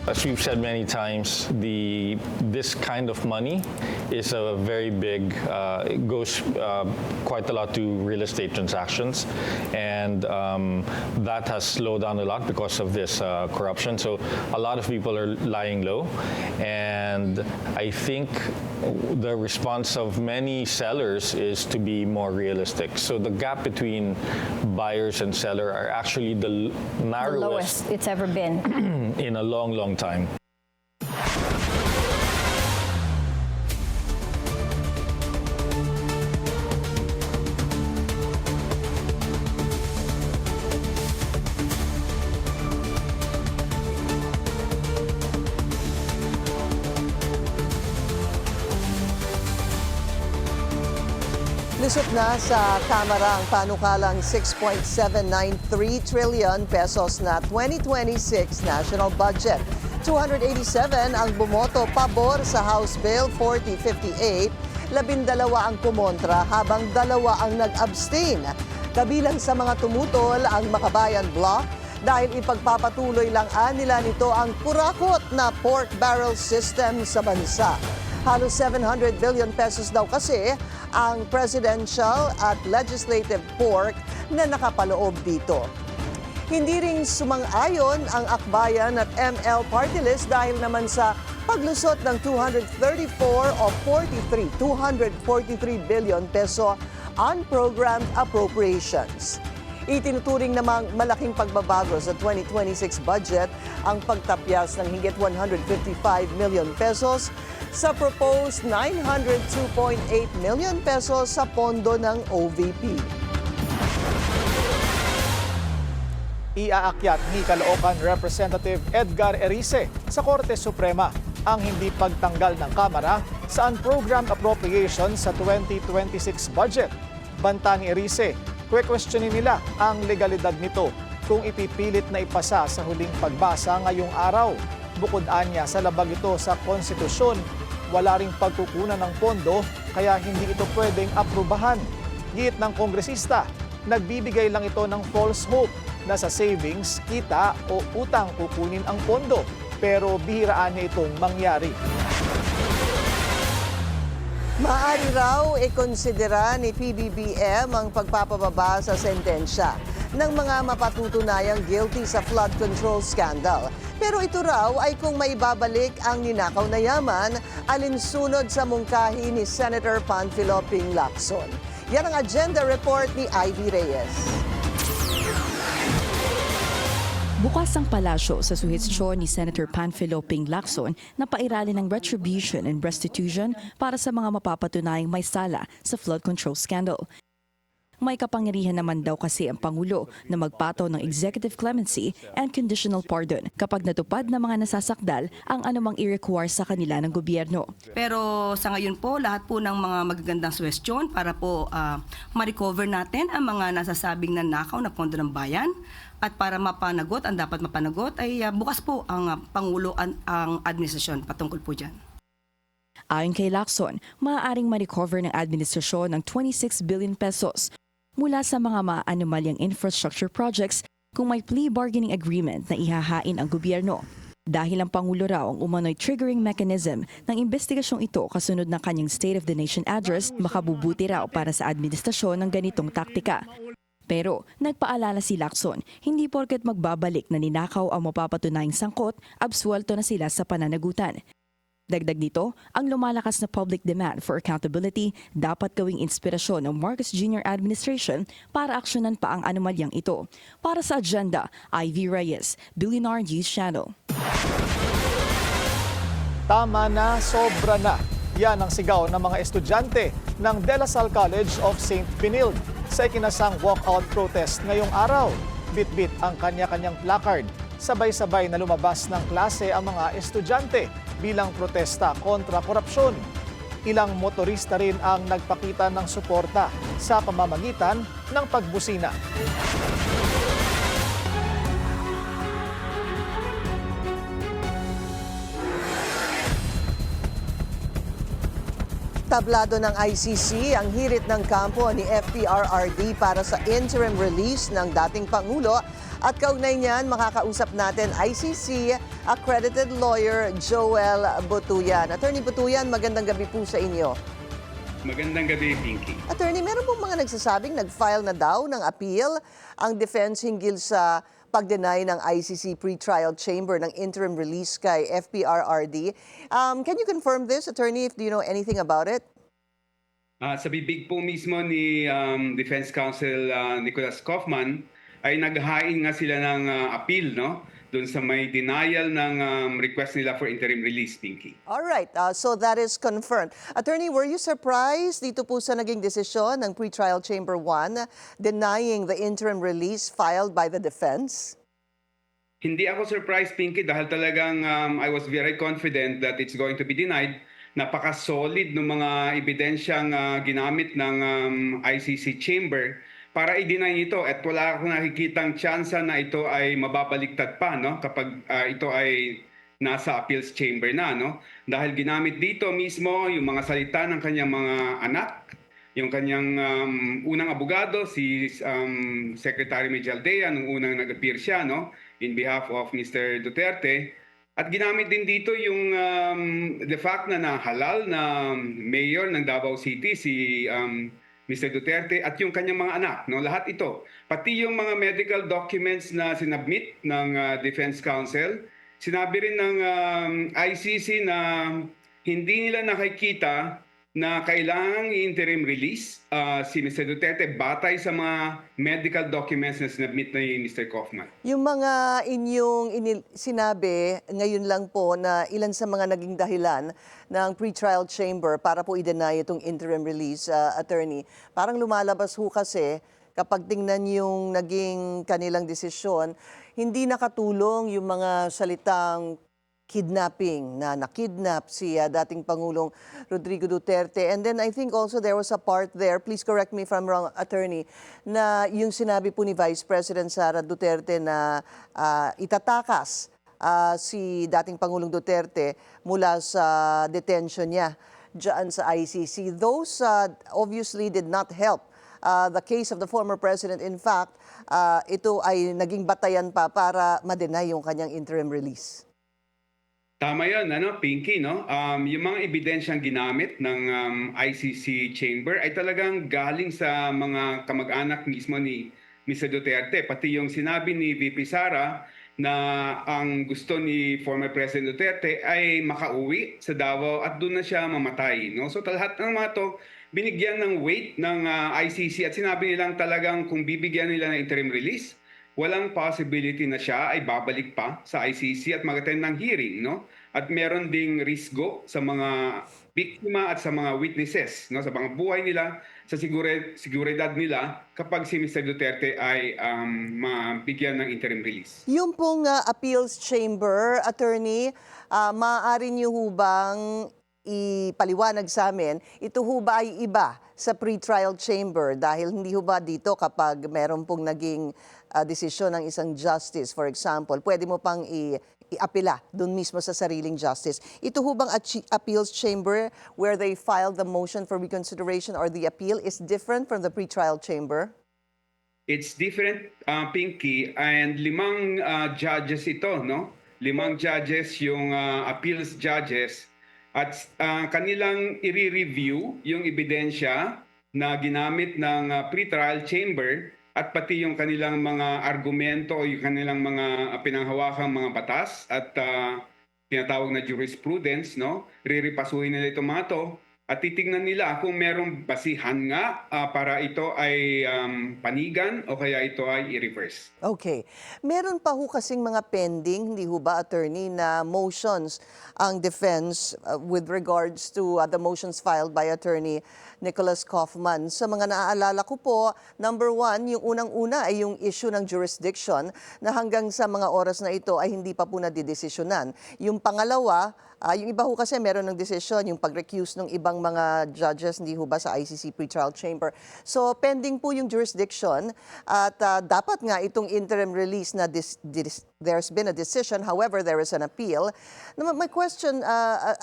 As we've said many times, this kind of money is a very big, it goes quite a lot to real estate transactions, and that has slowed down a lot because of this corruption. So a lot of people are lying low, and I think the response of many sellers is to be more realistic. So the gap between buyers and seller are actually the narrowest it's ever been. in a long time. Lusot na sa Kamara ang panukalang 6.793 trillion pesos na 2026 national budget. 287 ang bumoto pabor sa House Bill 4058, 12 ang kumontra habang 2 ang nag-abstain. Kabilang sa mga tumutol ang Makabayan Bloc dahil ipagpapatuloy lang nila nito ang kurakot na pork barrel system sa bansa. Halos 700 billion pesos daw kasi ang presidential at legislative pork na nakapaloob dito. Hindi ring sumang-ayon ang Akbayan at ML Party List dahil naman sa paglusot ng 243 billion peso unprogrammed appropriations. Itinuturing namang malaking pagbabago sa 2026 budget ang pagtapyas ng higit 155 million pesos sa proposed 902.8 million pesos sa pondo ng OVP. Iaakyat ni Caloocan Representative Edgar Erice sa Korte Suprema ang hindi pagtanggal ng Kamara sa unprogrammed appropriation sa 2026 budget. Banta ni Erice, questionin nila ang legalidad nito kung ipipilit na ipasa sa huling pagbasa ngayong araw. Bukod anya sa labag ito sa konstitusyon, wala ring pagkukunan ng pondo kaya hindi ito pwedeng aprubahan. Giit ng kongresista, nagbibigay lang ito ng false hope na sa savings, kita o utang kukunin ang pondo, pero bihiraan niya itong mangyari. Maaari raw ikonsidera ni PBBM ang pagpapababa sa sentensya ng mga mapatutunayang guilty sa flood control scandal. Pero ito raw ay kung maibabalik ang ninakaw na yaman alinsunod sa mungkahi ni Senator Panfilo Ping Lacson. Yan ang agenda report ni Ivy Reyes. Bukas ang palasyo sa suhestyon ni Senator Panfilo Ping Lacson na pairalin ng retribution and restitution para sa mga mapapatunayang may sala sa flood control scandal. May kapangyarihan naman daw kasi ang Pangulo na magpataw ng executive clemency and conditional pardon kapag natupad na mga nasasakdal ang anumang i-require sa kanila ng gobyerno. Pero sa ngayon po, lahat po ng mga magagandang suhestyon para po ma-recover natin ang mga nasasabing nanakaw na pondo ng bayan. At para mapanagot, ang dapat mapanagot ay bukas po ang Pangulo ang administrasyon patungkol po dyan. Ayon kay Lacson, maaaring ma-recover ng administrasyon ng 26 billion pesos mula sa mga maanumalyang infrastructure projects kung may plea bargaining agreement na ihahain ang gobyerno. Dahil ang Pangulo raw ang umano'y triggering mechanism ng investigasyong ito kasunod ng kanyang State of the Nation address, makabubuti raw para sa administrasyon ng ganitong taktika. Pero nagpaalala si Lacson, hindi porket magbabalik na ninakaw ang mapapatunayang sangkot, absuelto na sila sa pananagutan. Dagdag dito, ang lumalakas na public demand for accountability dapat gawing inspirasyon ng Marcos Jr. administration para aksyonan pa ang anomalyang ito. Para sa Agenda, Ivy Reyes, Billionaire News Channel. Tama na, sobra na. Yan ang sigaw ng mga estudyante ng De La Salle College of St. Benilde sa ikinasang walkout protest ngayong araw. Bit-bit ang kanya-kanyang placard. Sabay-sabay na lumabas ng klase ang mga estudyante bilang protesta kontra korupsyon. Ilang motorista rin ang nagpakita ng suporta sa pamamagitan ng pagbusina. Tablado ng ICC ang hirit ng kampo ni FPRRD para sa interim release ng dating Pangulo at kaugnay niyan makakausap natin ICC accredited lawyer Joel Butuyan. Attorney Butuyan, magandang gabi po sa inyo. Magandang gabi, Pinky. Attorney, meron pong mga nagsasabing nag-file na daw ng appeal ang defense hinggil sa pag-deny ng ICC pre-trial chamber ng interim release kay FPRRD. Can you confirm this, Attorney, if do you know anything about it? Sa bibig po mismo ni Defense Counsel Nicholas Kaufman ay naghain nga sila ng appeal, no? Doon sa may denial ng request nila for interim release, Pinky. All right, so that is confirmed. Attorney, were you surprised dito po sa naging desisyon ng pre-trial chamber 1 denying the interim release filed by the defense? Hindi ako surprised, Pinky, dahil talagang I was very confident that it's going to be denied. Napaka-solid ng mga ebidensyang ginamit ng ICC chamber para i-deny ito at wala akong nakikitang tsansa na ito ay mababaliktad pa, no, kapag ito ay nasa appeals chamber na, no, dahil ginamit dito mismo yung mga salita ng kanyang mga anak, yung kanyang unang abogado si Secretary Mejaldea nung unang nag-appear siya, no, in behalf of Mr. Duterte. At ginamit din dito yung the fact na nahalal na mayor ng Davao City si Mr. Duterte at yung kanyang mga anak, no, lahat ito. Pati yung mga medical documents na sinabmit ng Defense Counsel, sinabi rin ng ICC na hindi nila nakikita na kailangang interim release si Mr. Duterte batay sa mga medical documents na sinabmit ni Mr. Kaufman. Yung mga inyong sinabi ngayon lang po na ilan sa mga naging dahilan ng pre-trial chamber para po i-deny itong interim release, Attorney. Parang lumalabas ho kasi kapag tingnan yung naging kanilang desisyon, hindi nakatulong yung mga salitang kidnapping, na nakidnap si dating Pangulong Rodrigo Duterte. And then I think also there was a part there, please correct me if I'm wrong, Attorney, na yung sinabi po ni Vice President Sara Duterte na itatakas si dating Pangulong Duterte mula sa detention niya dyan sa ICC. Those obviously did not help the case of the former president. In fact, ito ay naging batayan pa para ma-deny yung kanyang interim release. Tama yun, Pinky, no? Yung mga ebidensyang ginamit ng ICC chamber ay talagang galing sa mga kamag-anak mismo ni Mr. Duterte. Pati yung sinabi ni VP Sara na ang gusto ni former President Duterte ay makauwi sa Davao at doon na siya mamatay, no? So lahat ng mga to binigyan ng weight ng ICC at sinabi nilang talagang kung bibigyan nila ng interim release, walang possibility na siya ay babalik pa sa ICC at mag-attend ng hearing, no? At meron ding risgo sa mga biktima at sa mga witnesses, no? Sa mga buhay nila, sa seguridad nila kapag si Mr. Duterte ay mabigyan ng interim release. Yung pong appeals chamber, Attorney, maaari niyo hubang ipaliwanag sa amin, ito ho ba ay iba sa pre-trial chamber dahil hindi ho ba dito kapag meron pong naging desisyon ng isang justice, for example, pwede mo pang i-apela dun mismo sa sariling justice. Ito ho bang appeals chamber where they filed the motion for reconsideration or the appeal is different from the pre-trial chamber? It's different, Pinky, and 5 judges ito, no? 5 judges yung appeals judges at kanilang i-review yung ebidensya na ginamit ng pre-trial chamber at pati yung kanilang mga argumento o yung kanilang mga pinanghawakang mga batas at tinatawag na jurisprudence, no? Riripasuhin nila itong mga to at titignan nila kung merong basihan nga para ito ay panigan o kaya ito ay i-reverse. Okay. Meron pa ho kasing mga pending, hindi ho ba, attorney, na motions ang defense with regards to the motions filed by attorney Nicholas Kaufman. Sa mga naaalala ko po, number one, yung unang-una ay yung issue ng jurisdiction na hanggang sa mga oras na ito ay hindi pa po nadidesisyonan. Yung pangalawa, yung iba ho kasi meron ng decision, yung pag-recuse ng ibang mga judges, hindi ho ba, sa ICC pretrial chamber. So, pending po yung jurisdiction at dapat nga itong interim release na there's been a decision, however, there is an appeal. My question,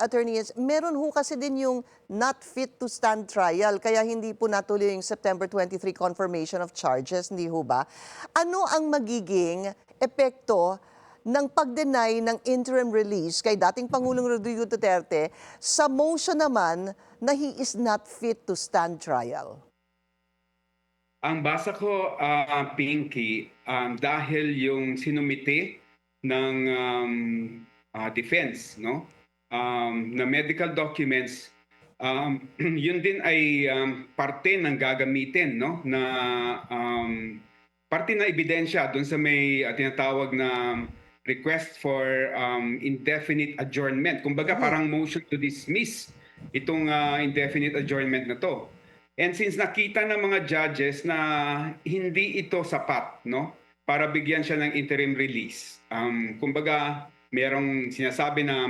attorney, is meron ho kasi din yung not fit to stand trial, kaya hindi po natuloy yung September 23 confirmation of charges, hindi ho ba? Ano ang magiging epekto ng pag-deny ng interim release kay dating Pangulong Rodrigo Duterte sa motion naman na he is not fit to stand trial? Ang basa ko, Pinky, dahil yung sinumite ng defense, no? Na medical documents, yun din ay parte ng gagamitin, no? Na parte na ebidensya doon sa may tinatawag na request for indefinite adjournment. Kumbaga parang motion to dismiss itong indefinite adjournment na to. And since nakita ng mga judges na hindi ito sapat, no, para bigyan siya ng interim release. Kumbaga merong sinasabi na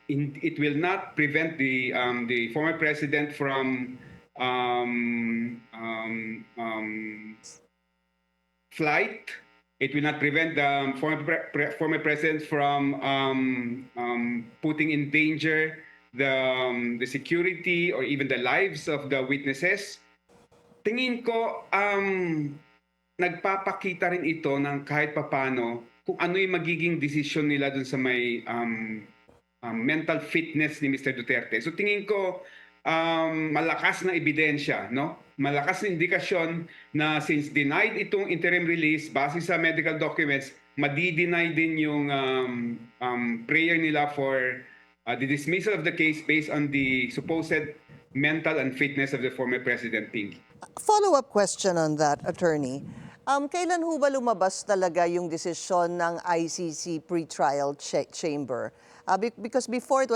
it will not prevent the former president from flight. It will not prevent the former president from putting in danger the security or even the lives of the witnesses. Tingin ko, nagpapakita rin ito ng kahit papano kung ano yung magiging desisyon nila dun sa may mental fitness ni Mr. Duterte. So tingin ko, malakas na ebidensya, no? Malakas na indikasyon na since denied itong interim release base sa medical documents, madi-deny din yung prayer nila for the dismissal of the case based on the supposed mental unfitness of the former President Pinky. Follow-up question on that, attorney. Kailan ho ba lumabas talaga yung desisyon ng ICC pretrial chamber? Because before it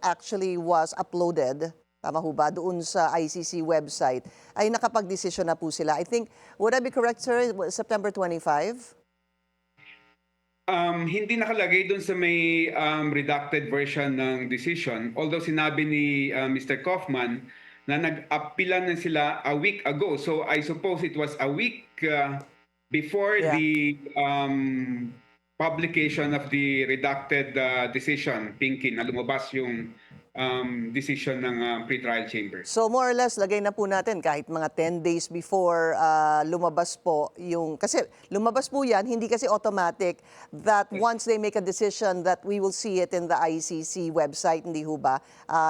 actually was uploaded, tama ho ba, doon sa ICC website, ay nakapag-desisyon na po sila. I think, would I be correct, sir, September 25? Hindi nakalagay doon sa may redacted version ng decision. Although sinabi ni Mr. Kaufman na nag-appealan na sila a week ago. So I suppose it was a week before the publication of the redacted decision, Pinky, na lumabas yung decision ng pretrial chamber. So more or less, lagay na po natin kahit mga 10 days before lumabas po yung, kasi lumabas po yan, hindi kasi automatic that once they make a decision that we will see it in the ICC website, hindi ho ba?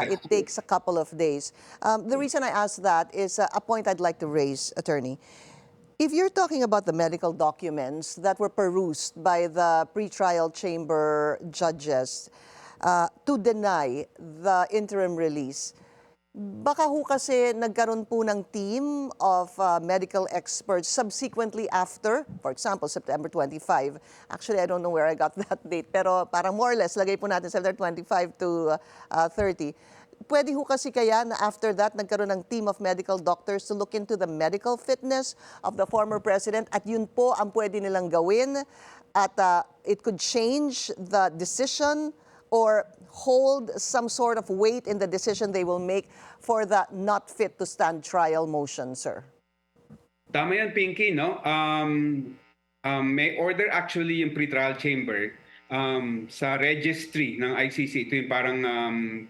It takes a couple of days. The reason I ask that is a point I'd like to raise, attorney. If you're talking about the medical documents that were perused by the pretrial chamber judges, to deny the interim release. Baka ho kasi nagkaroon po ng team of medical experts subsequently after, for example, September 25. Actually, I don't know where I got that date, pero parang more or less, lagay po natin September 25 to 30. Pwede ho kasi kaya na after that, nagkaroon ng team of medical doctors to look into the medical fitness of the former president at yun po ang pwede nilang gawin at it could change the decision or hold some sort of weight in the decision they will make for the not fit to stand trial motion, sir? Tama yan, Pinky, no? May order actually yung pretrial chamber sa registry ng ICC. Ito yung parang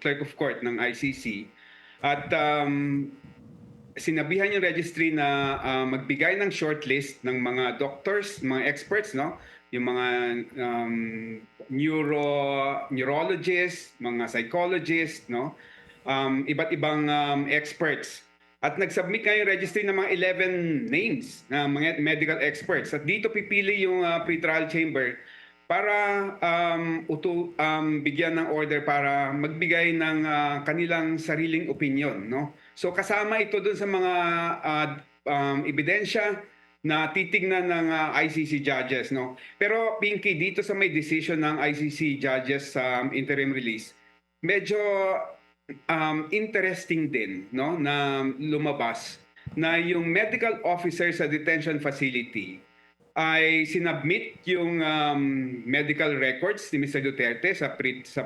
clerk of court ng ICC. At sinabihan yung registry na magbigay ng shortlist ng mga doctors, mga experts, no? Yung mga neurologists, mga psychologists, no? Iba't ibang experts At nag-submit nga yung registry ng mga 11 names na mga medical experts. At dito pipili yung pre-trial chamber para bigyan ng order para magbigay ng kanilang sariling opinion. No? So kasama ito dun sa mga ebidensya na titignan ng ICC judges. No? Pero Pinky, dito sa may decision ng ICC judges sa interim release, medyo interesting din, no, na lumabas na yung medical officer sa detention facility ay sinubmit yung medical records ni Mr. Duterte sa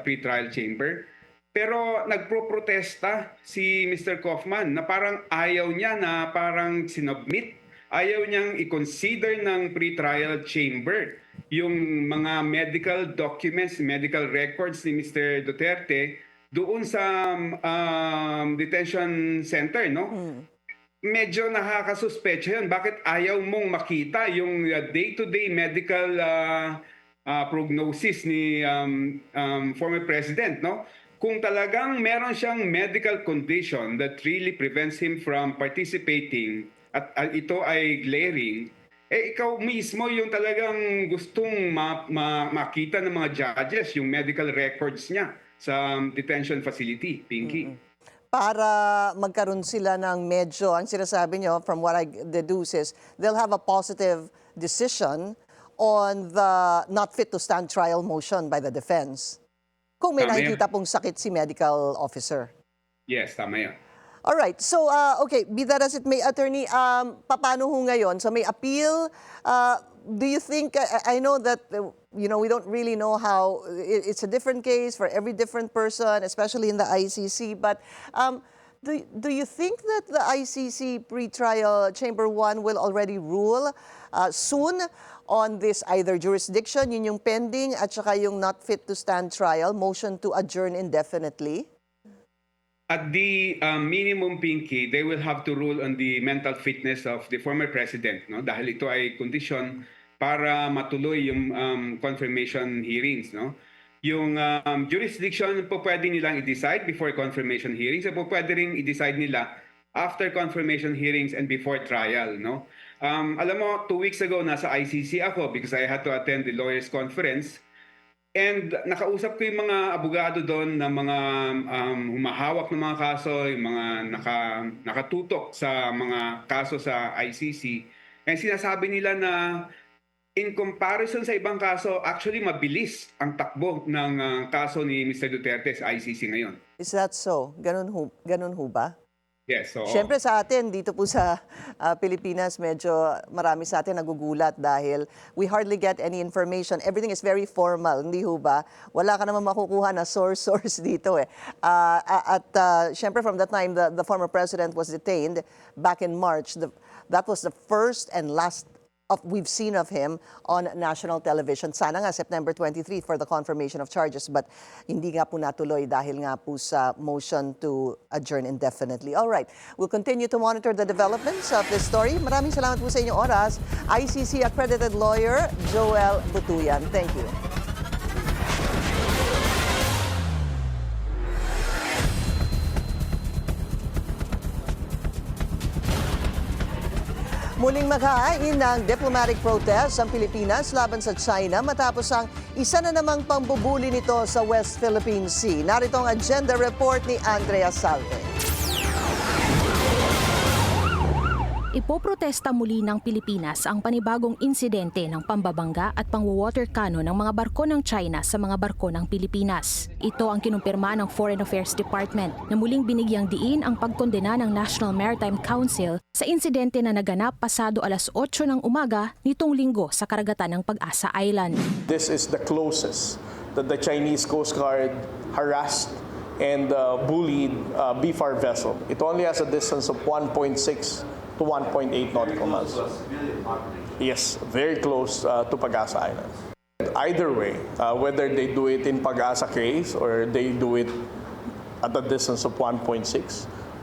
pre-trial chamber. Pero nagpro-protesta si Mr. Kaufman na parang ayaw niya na parang sinubmit, ayaw niyang i-consider ng pre-trial chamber yung mga medical documents, medical records ni Mr. Duterte doon sa detention center, no? Medyo nakakasuspecha yun. Bakit ayaw mong makita yung day-to-day medical prognosis ni former president, no? Kung talagang meron siyang medical condition that really prevents him from participating at ito ay glaring, ikaw mismo yung talagang gustong makita ng mga judges yung medical records niya sa detention facility, Pinky. Para magkaroon sila ng medyo, ang sinasabi nyo, from what I deduce is, they'll have a positive decision on the not fit to stand trial motion by the defense. Kung may nakikita pong sakit si medical officer. Yes, tama yan. Alright, so okay, be that as it may, attorney, paano ho ngayon? So may appeal, do you think, I know that, you know, we don't really know how, it's a different case for every different person, especially in the ICC, but do you think that the ICC pre-trial Chamber 1 will already rule soon on this either jurisdiction, yun yung pending, at saka yung not fit to stand trial, motion to adjourn indefinitely? At the minimum, Pinky, they will have to rule on the mental fitness of the former president, no? Dahil ito ay kondisyon para matuloy yung confirmation hearings, no? Yung jurisdiction po pwede nilang i-decide before confirmation hearings, po pwede rin i-decide nila after confirmation hearings and before trial, no? Alam mo, 2 weeks ago nasa ICC ako because I had to attend the lawyers conference. And nakausap ko yung mga abogado doon na mga humahawak ng mga kaso, yung mga nakatutok sa mga kaso sa ICC. And sinasabi nila na in comparison sa ibang kaso, actually mabilis ang takbo ng kaso ni Mr. Duterte sa ICC ngayon. Is that so? Ganun ho ba? Yes. So, Siyempre sa atin, dito po sa Pilipinas, medyo marami sa atin nagugulat dahil we hardly get any information. Everything is very formal, hindi ho ba? Wala ka naman makukuha na source dito eh. Siyempre from the time the former president was detained back in March, that was the first and last we've seen of him on national television. Sana nga September 23 for the confirmation of charges, but hindi nga po natuloy dahil nga po sa motion to adjourn indefinitely. All right, we'll continue to monitor the developments of this story. Maraming salamat po sa inyong oras. ICC accredited lawyer Joel Butuyan. Thank you. Muling maghahain ng diplomatic protest ang Pilipinas laban sa China matapos ang isa na namang pambubuli nito sa West Philippine Sea. Narito ang agenda report ni Andrea Salve. Ipoprotesta muli ng Pilipinas ang panibagong insidente ng pambabangga at pangwawater cannon ng mga barko ng China sa mga barko ng Pilipinas. Ito ang kinumpirma ng Foreign Affairs Department na muling binigyang diin ang pagkondena ng National Maritime Council sa insidente na naganap pasado alas 8 ng umaga nitong linggo sa karagatan ng Pag-asa Island. This is the closest that the Chinese Coast Guard harassed and bullied BFAR vessel. It only has a distance of 1.6 to 1.8 nautical miles. Yes, very close to Pag-asa Island. Either way, whether they do it in Pag-asa case or they do it at a distance of 1.6,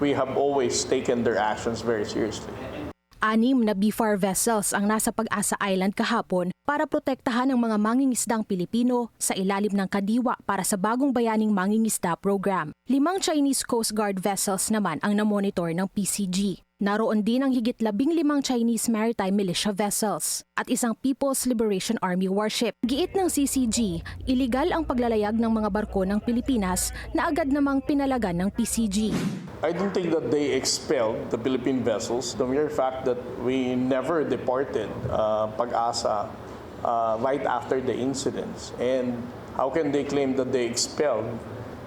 we have always taken their actions very seriously. 6 na BFAR vessels ang nasa Pag-asa Island kahapon para protektahan ang mga mangingisdang Pilipino sa ilalim ng kadiwa para sa Bagong Bayaning Mangingisda Program. 5 Chinese Coast Guard vessels naman ang namonitor ng PCG. Naroon din ang higit 15 Chinese Maritime Militia vessels at isang People's Liberation Army warship. Giit ng CCG, iligal ang paglalayag ng mga barko ng Pilipinas na agad namang pinalagan ng PCG. I don't think that they expelled the Philippine vessels. The mere fact that we never deported Pag-asa right after the incidents. And how can they claim that they expelled?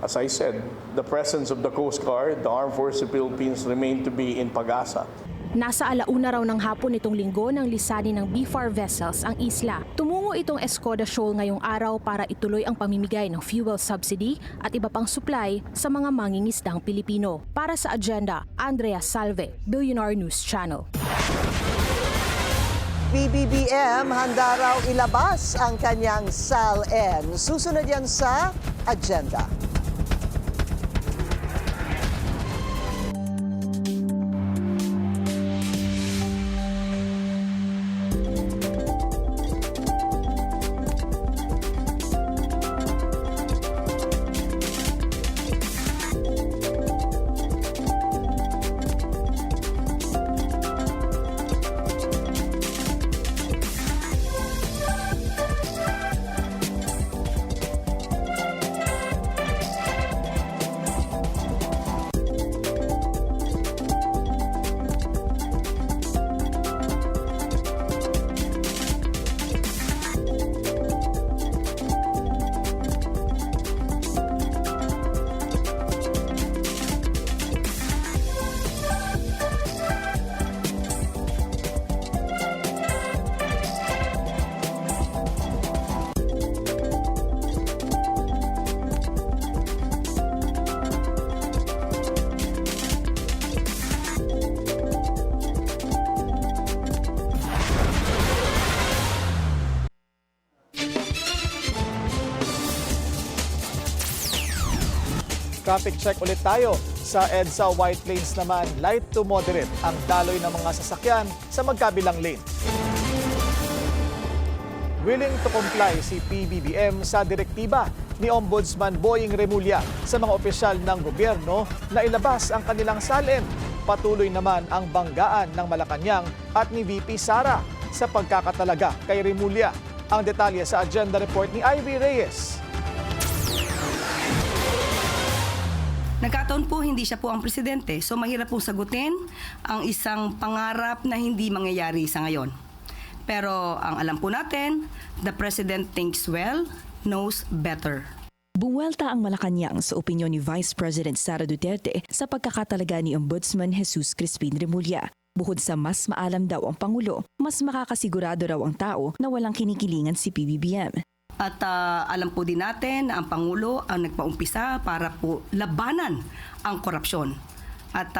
As I said, the presence of the Coast Guard, the Armed Forces of the Philippines remain to be in Pag-asa. Nasa 1:00 raw ng hapon nitong linggo nang lisanin ng BFAR vessels ang isla. Tumungo itong Escoda Shoal ngayong araw para ituloy ang pamimigay ng fuel subsidy at iba pang supply sa mga mangingisdang Pilipino. Para sa Agenda, Andrea Salve, Billionaire News Channel. PBBM handa raw ilabas ang kanyang SALN. Susunod yan sa Agenda. Traffic check ulit tayo. Sa EDSA White Plains naman, light to moderate ang daloy ng mga sasakyan sa magkabilang lane. Willing to comply si PBBM sa direktiba ni Ombudsman Boying Remulla sa mga opisyal ng gobyerno na ilabas ang kanilang SALN. Patuloy naman ang banggaan ng Malacanang at ni VP Sara sa pagkakatalaga kay Remulla. Ang detalye sa agenda report ni Ivy Reyes. Nagkataon po hindi siya po ang presidente, so mahirap pong sagutin ang isang pangarap na hindi mangyayari sa ngayon. Pero ang alam po natin, the president thinks well, knows better. Buwelta ang Malacanang sa opinyon ni Vice President Sara Duterte sa pagkakatalaga ni Ombudsman Jesus Crispin Remulla. Bukod sa mas maalam daw ang Pangulo, mas makakasigurado raw ang tao na walang kinikilingan si PBBM. At alam po din natin na ang Pangulo ang nagpaumpisa para po labanan ang korupsyon. At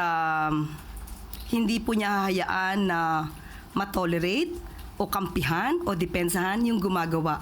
hindi po niya hahayaan na matolerate o kampihan o depensahan yung gumagawa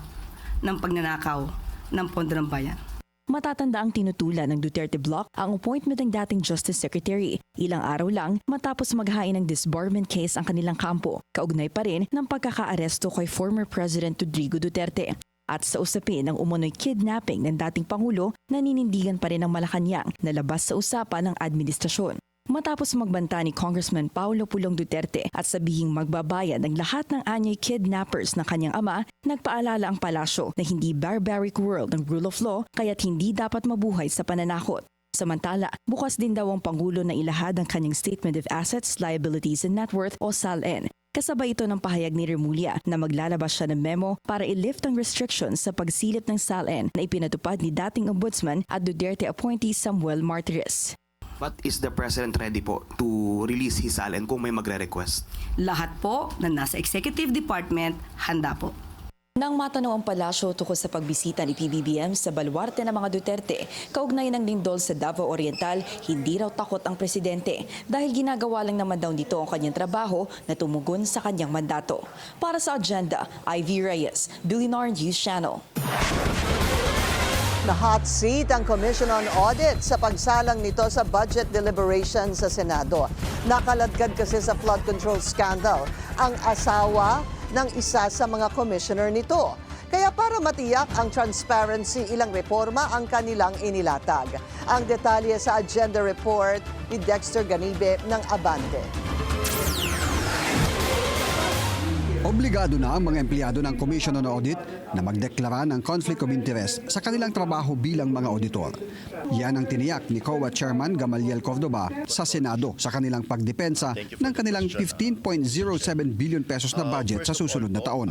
ng pagnanakaw ng pondo ng bayan. Matatanda ang tinutulan ng Duterte Bloc ang appointment ng dating Justice Secretary. Ilang araw lang matapos maghain ng disbarment case ang kanilang kampo. Kaugnay pa rin ng pagkakaaresto kay former President Rodrigo Duterte. At sa usapin ng umunoy kidnapping ng dating Pangulo, naninindigan pa rin ang Malacanang na labas sa usapan ng administrasyon. Matapos magbanta ni Congressman Paulo Pulong Duterte at sabihing magbabayad ng lahat ng anyay kidnappers ng kanyang ama, nagpaalala ang palasyo na hindi barbaric world ng rule of law kaya't hindi dapat mabuhay sa pananakot. Samantala, bukas din daw ang Pangulo na ilahad ang kanyang Statement of Assets, Liabilities and Net Worth o SALN. Kasabay ito ng pahayag ni Remulla na maglalabas siya ng memo para i-lift ang restrictions sa pagsilip ng SALN na ipinatupad ni dating Ombudsman at Duterte appointee Samuel Martires. But is the President ready po to release his SALN kung may magre-request? Lahat po na nasa Executive Department, handa po. Nang matanong ang palasyo tungkol sa pagbisita ni PBBM sa baluarte ng mga Duterte, kaugnay ng lindol sa Davao Oriental, hindi raw takot ang presidente dahil ginagawa lang naman daw nito ang kanyang trabaho na tumugon sa kanyang mandato. Para sa Agenda, Ivy Reyes, Billionaire News Channel. Na hot seat ang Commission on Audit sa pagsalang nito sa budget deliberation sa Senado. Nakaladkad kasi sa flood control scandal ang asawa ng isa sa mga commissioner nito. Kaya para matiyak ang transparency, ilang reforma ang kanilang inilatag. Ang detalye sa agenda report ni Dexter Ganibe ng Abante. Obligado na ang mga empleyado ng Commission on Audit na magdeklara ng conflict of interest sa kanilang trabaho bilang mga auditor. Yan ang tiniyak ni COA Chairman Gamaliel Cordoba sa Senado sa kanilang pagdepensa ng kanilang 15.07 billion pesos na budget sa susunod na taon.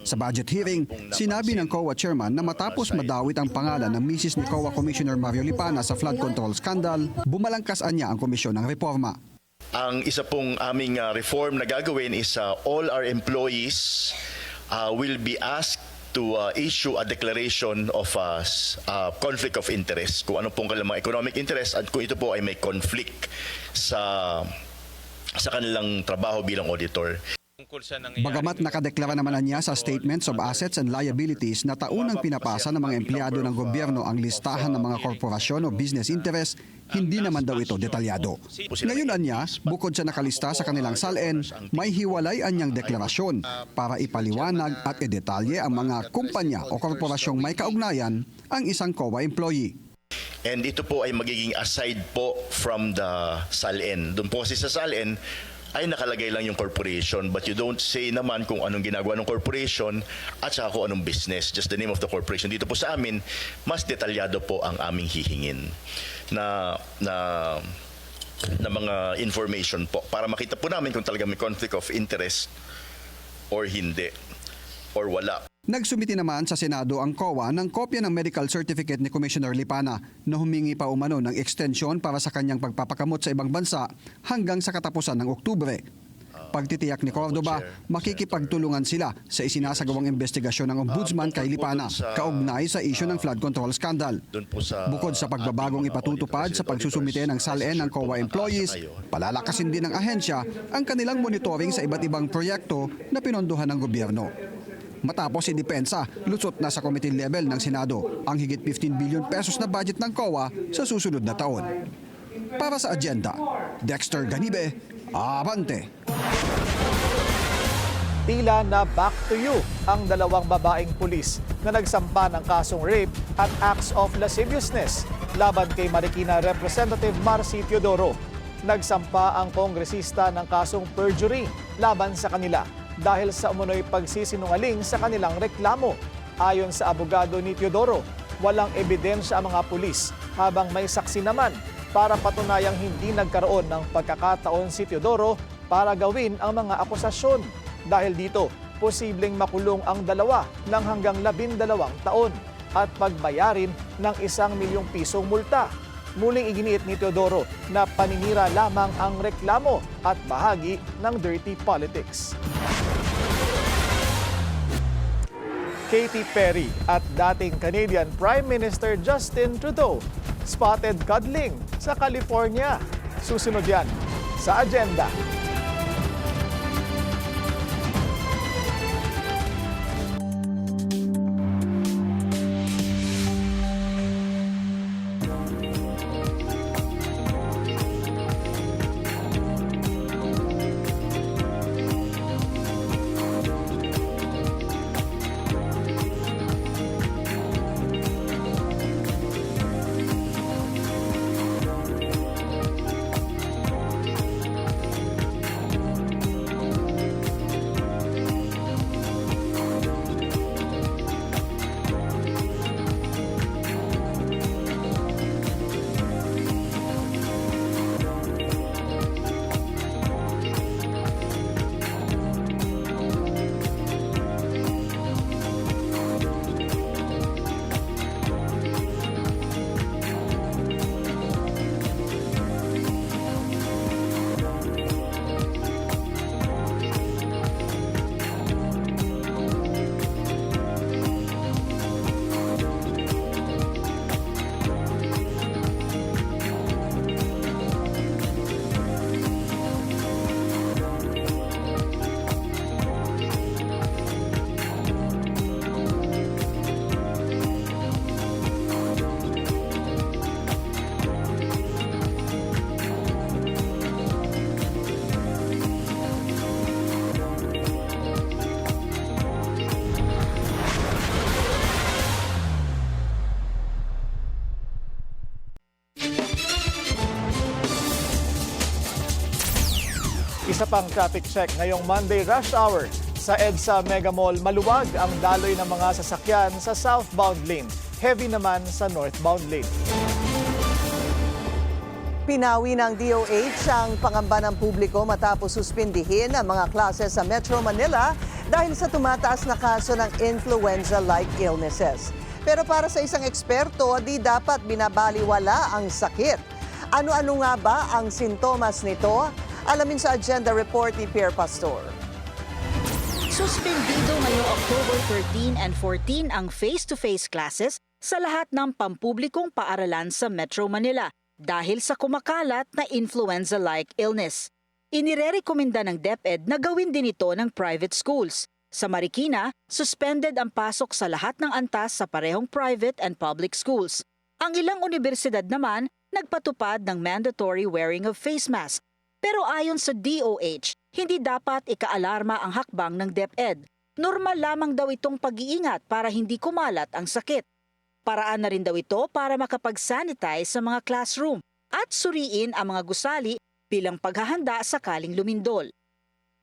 Sa budget hearing, sinabi ng COA Chairman na matapos madawit ang pangalan ng misis ni COA Commissioner Mario Lipana sa flood control scandal, bumalangkasan niya ang komisyon ng reforma. Ang isa pong aming reform na gagawin is all our employees will be asked to issue a declaration of conflict of interest. Kung ano pong kanilang mga economic interest at kung ito po ay may conflict sa kanilang trabaho bilang auditor. Bagamat nakadeklara naman niya sa Statements of Assets and Liabilities na taunang pinapasa ng mga empleyado ng gobyerno ang listahan ng mga korporasyon o business interest, hindi naman daw ito detalyado. Ngayon anya, bukod sa nakalista sa kanilang SALN, may hiwalay anyang deklarasyon para ipaliwanag at idetalye ang mga kumpanya o korporasyong may kaugnayan ang isang COA employee. And ito po ay magiging aside po from the SALN. Doon po kasi sa SALN, ay nakalagay lang yung corporation but you don't say naman kung anong ginagawa ng corporation at saka kung anong business, just the name of the corporation. Dito po sa amin, mas detalyado po ang aming hihingin na mga information po para makita po namin kung talaga may conflict of interest or hindi or wala. Nagsumiti naman sa Senado ang COA ng kopya ng medical certificate ni Commissioner Lipana na humingi pa umano ng extension para sa kanyang pagpapakamot sa ibang bansa hanggang sa katapusan ng Oktubre. Pagtitiyak ni Cordoba, makikipagtulungan sila sa isinasagawang investigasyon ng Ombudsman kay Lipana kaugnay sa isyu ng flood control scandal. Bukod sa pagbabagong ipatutupad sa pagsusumite ng SALN ng COA employees, palalakasin din ng ahensya ang kanilang monitoring sa iba't ibang proyekto na pinondohan ng gobyerno. Matapos idepensa, lusot na sa committee level ng Senado ang higit 15 billion pesos na budget ng COA sa susunod na taon. Para sa agenda, Dexter Ganibe, Abante. Tila na back to you ang dalawang babaeng pulis na nagsampa ng kasong rape at acts of lasciviousness laban kay Marikina Representative Marcy Teodoro. Nagsampa ang kongresista ng kasong perjury laban sa kanila dahil sa umunoy pagsisinungaling sa kanilang reklamo. Ayon sa abogado ni Teodoro, walang ebidensya ang mga pulis habang may saksi naman para patunayang hindi nagkaroon ng pagkakataon si Teodoro para gawin ang mga akusasyon. Dahil dito, posibleng makulong ang dalawa ng hanggang 12 taon at pagbayarin ng 1 milyong pisong multa. Muling iginiit ni Teodoro na paninira lamang ang reklamo at bahagi ng dirty politics. Katy Perry at dating Canadian Prime Minister Justin Trudeau spotted cuddling sa California. Susunod yan sa agenda. Isa pang traffic check ngayong Monday rush hour sa EDSA Mega Mall. Maluwag ang daloy ng mga sasakyan sa southbound lane. Heavy naman sa northbound lane. Pinawi ng DOH ang pangamba ng publiko matapos suspindihin ang mga klase sa Metro Manila dahil sa tumataas na kaso ng influenza-like illnesses. Pero para sa isang eksperto, di dapat binabaliwala ang sakit. Ano-ano nga ba ang sintomas nito? Alamin sa agenda report ni Pierre Pastor. Suspendido ngayong October 13 and 14 ang face-to-face classes sa lahat ng pampublikong paaralan sa Metro Manila dahil sa kumakalat na influenza-like illness. Inirerekomenda ng DepEd na gawin din ito ng private schools. Sa Marikina, suspended ang pasok sa lahat ng antas sa parehong private and public schools. Ang ilang universidad naman nagpatupad ng mandatory wearing of face mask. Pero ayon sa DOH, hindi dapat ikaalarma ang hakbang ng DepEd. Normal lamang daw itong pag-iingat para hindi kumalat ang sakit. Paraan na rin daw ito para makapag-sanitize sa mga classroom at suriin ang mga gusali bilang paghahanda sakaling lumindol.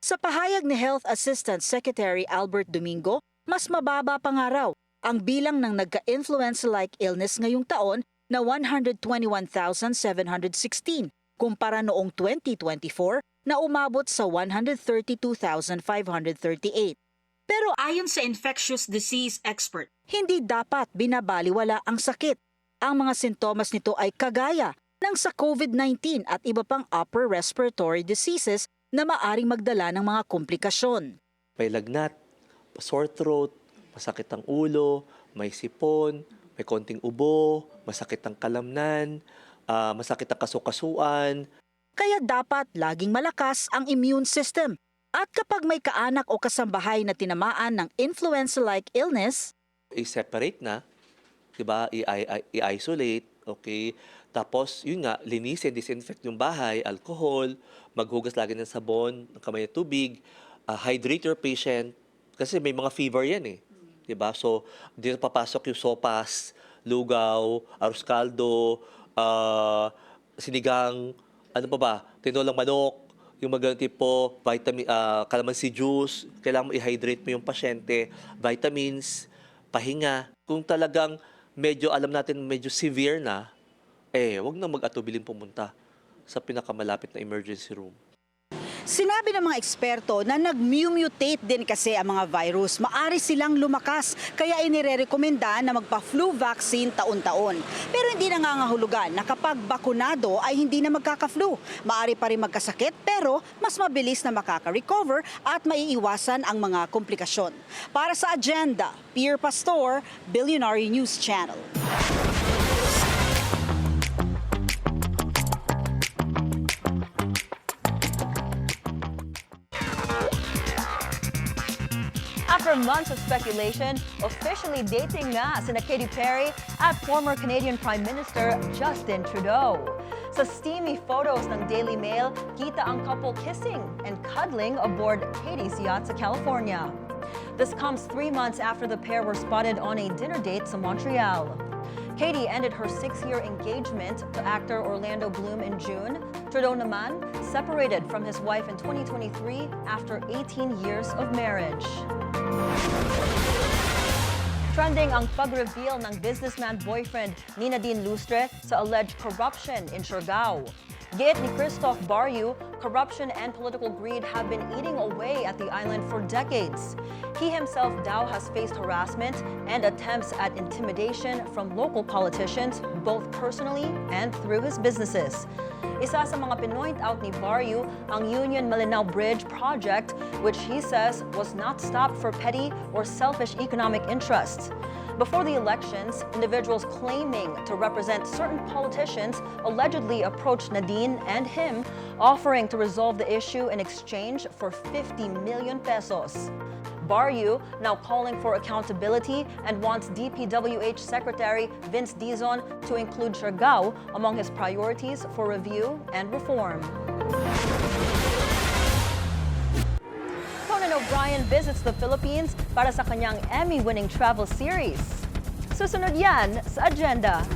Sa pahayag ni Health Assistant Secretary Albert Domingo, mas mababa pa nga raw ang bilang ng nagka-influenza-like illness ngayong taon na 121,716 kumpara noong 2024 na umabot sa 132,538. Pero ayon sa infectious disease expert, hindi dapat binabaliwala ang sakit. Ang mga sintomas nito ay kagaya ng sa COVID-19 at iba pang upper respiratory diseases na maaring magdala ng mga komplikasyon. May lagnat, sore throat, masakit ang ulo, may sipon, may konting ubo, masakit ang kalamnan, masakit ang kasukasuan. Kaya dapat laging malakas ang immune system. At kapag may kaanak o kasambahay na tinamaan ng influenza-like illness, i-separate na, 'di ba? I-isolate, okay? Tapos, yun nga, linisin, disinfect yung bahay, alcohol, maghugas lagi ng sabon, ng kamay at tubig, hydrate your patient, kasi may mga fever yan eh. 'Di ba? So, dito papasok yung sopas, lugaw, arroz caldo, sinigang, ano pa ba, tinolang manok, yung mga tipo, vitamin, calamansi juice, kailangan mo i-hydrate mo yung pasyente, vitamins, pahinga. Kung talagang medyo, alam natin, medyo severe na, wag na mag-atubiling pumunta sa pinakamalapit na emergency room. sinabi ng mga eksperto na nag-mutate din kasi ang mga virus. Maari silang lumakas, kaya inirerekomenda na magpa-flu vaccine taon-taon. Pero hindi nangangahulugan na kapag bakunado ay hindi na magkaka-flu. Maari pa rin magkasakit pero mas mabilis na makaka-recover at maiiwasan ang mga komplikasyon. Para sa Agenda, Pierre Pastor, Billionaire News Channel. After months of speculation, officially dating nga sina Katy Perry at former Canadian Prime Minister Justin Trudeau. Sa steamy photos ng Daily Mail, kita ang couple kissing and cuddling aboard Katy's yacht sa California. This comes 3 months after the pair were spotted on a dinner date sa Montreal. Katy ended her 6-year engagement to actor Orlando Bloom in June. Trudeau naman separated from his wife in 2023 after 18 years of marriage. Trending ang pag-reveal ng businessman boyfriend ni Nadine Lustre sa alleged corruption in Siargao. Giit ni Christoph Baryu, corruption and political greed have been eating away at the island for decades. He himself daw has faced harassment and attempts at intimidation from local politicians, both personally and through his businesses. Isa sa mga pinoint out ni Baryu ang Union Malinao Bridge project, which he says was not stopped for petty or selfish economic interests. Before the elections, individuals claiming to represent certain politicians allegedly approached Nadine and him, offering to resolve the issue in exchange for 50 million pesos. Baryu now calling for accountability and wants DPWH Secretary Vince Dizon to include Siargao among his priorities for review and reform. Conan O'Brien visits the Philippines para sa kanyang Emmy-winning travel series. Susunod yan sa Agenda.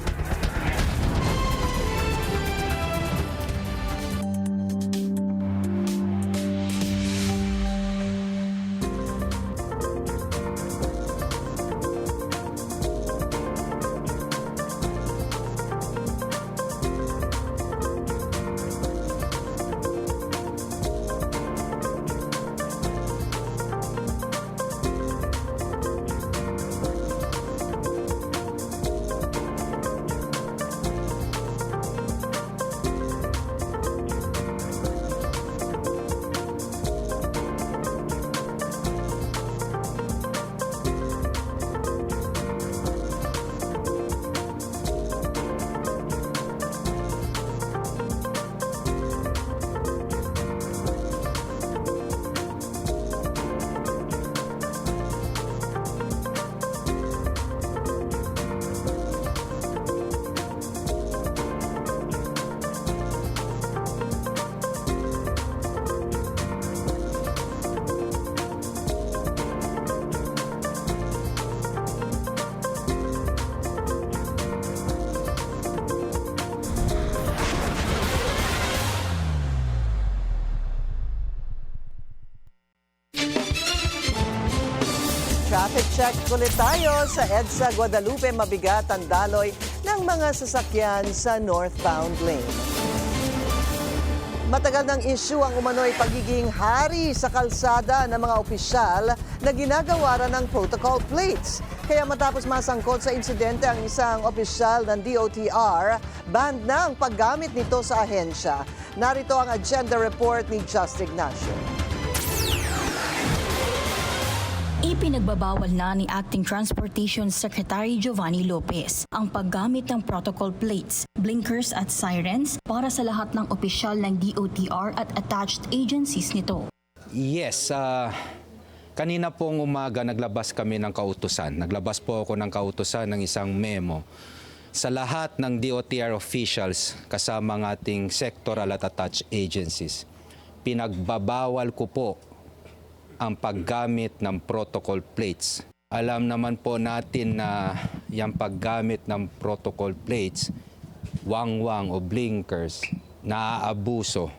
Traffic check ulit tayo sa EDSA Guadalupe. Mabigat ang daloy ng mga sasakyan sa northbound lane. Matagal ng issue ang umano'y pagiging hari sa kalsada ng mga opisyal na ginagawaran ng protocol plates. Kaya matapos masangkot sa insidente ang isang opisyal ng DOTR, banned na ang paggamit nito sa ahensya. Narito ang agenda report ni Just Ignacio. Ipinagbabawal na ni Acting Transportation Secretary Giovanni Lopez ang paggamit ng protocol plates, blinkers at sirens para sa lahat ng opisyal ng DOTR at attached agencies nito. Yes, kanina pong umaga naglabas kami ng kautusan. Naglabas po ako ng kautusan ng isang memo sa lahat ng DOTR officials kasama ng ating sectoral at attached agencies. Pinagbabawal ko po ang paggamit ng protocol plates. Alam naman po natin na yung paggamit ng protocol plates, wangwang o blinkers, naaabuso.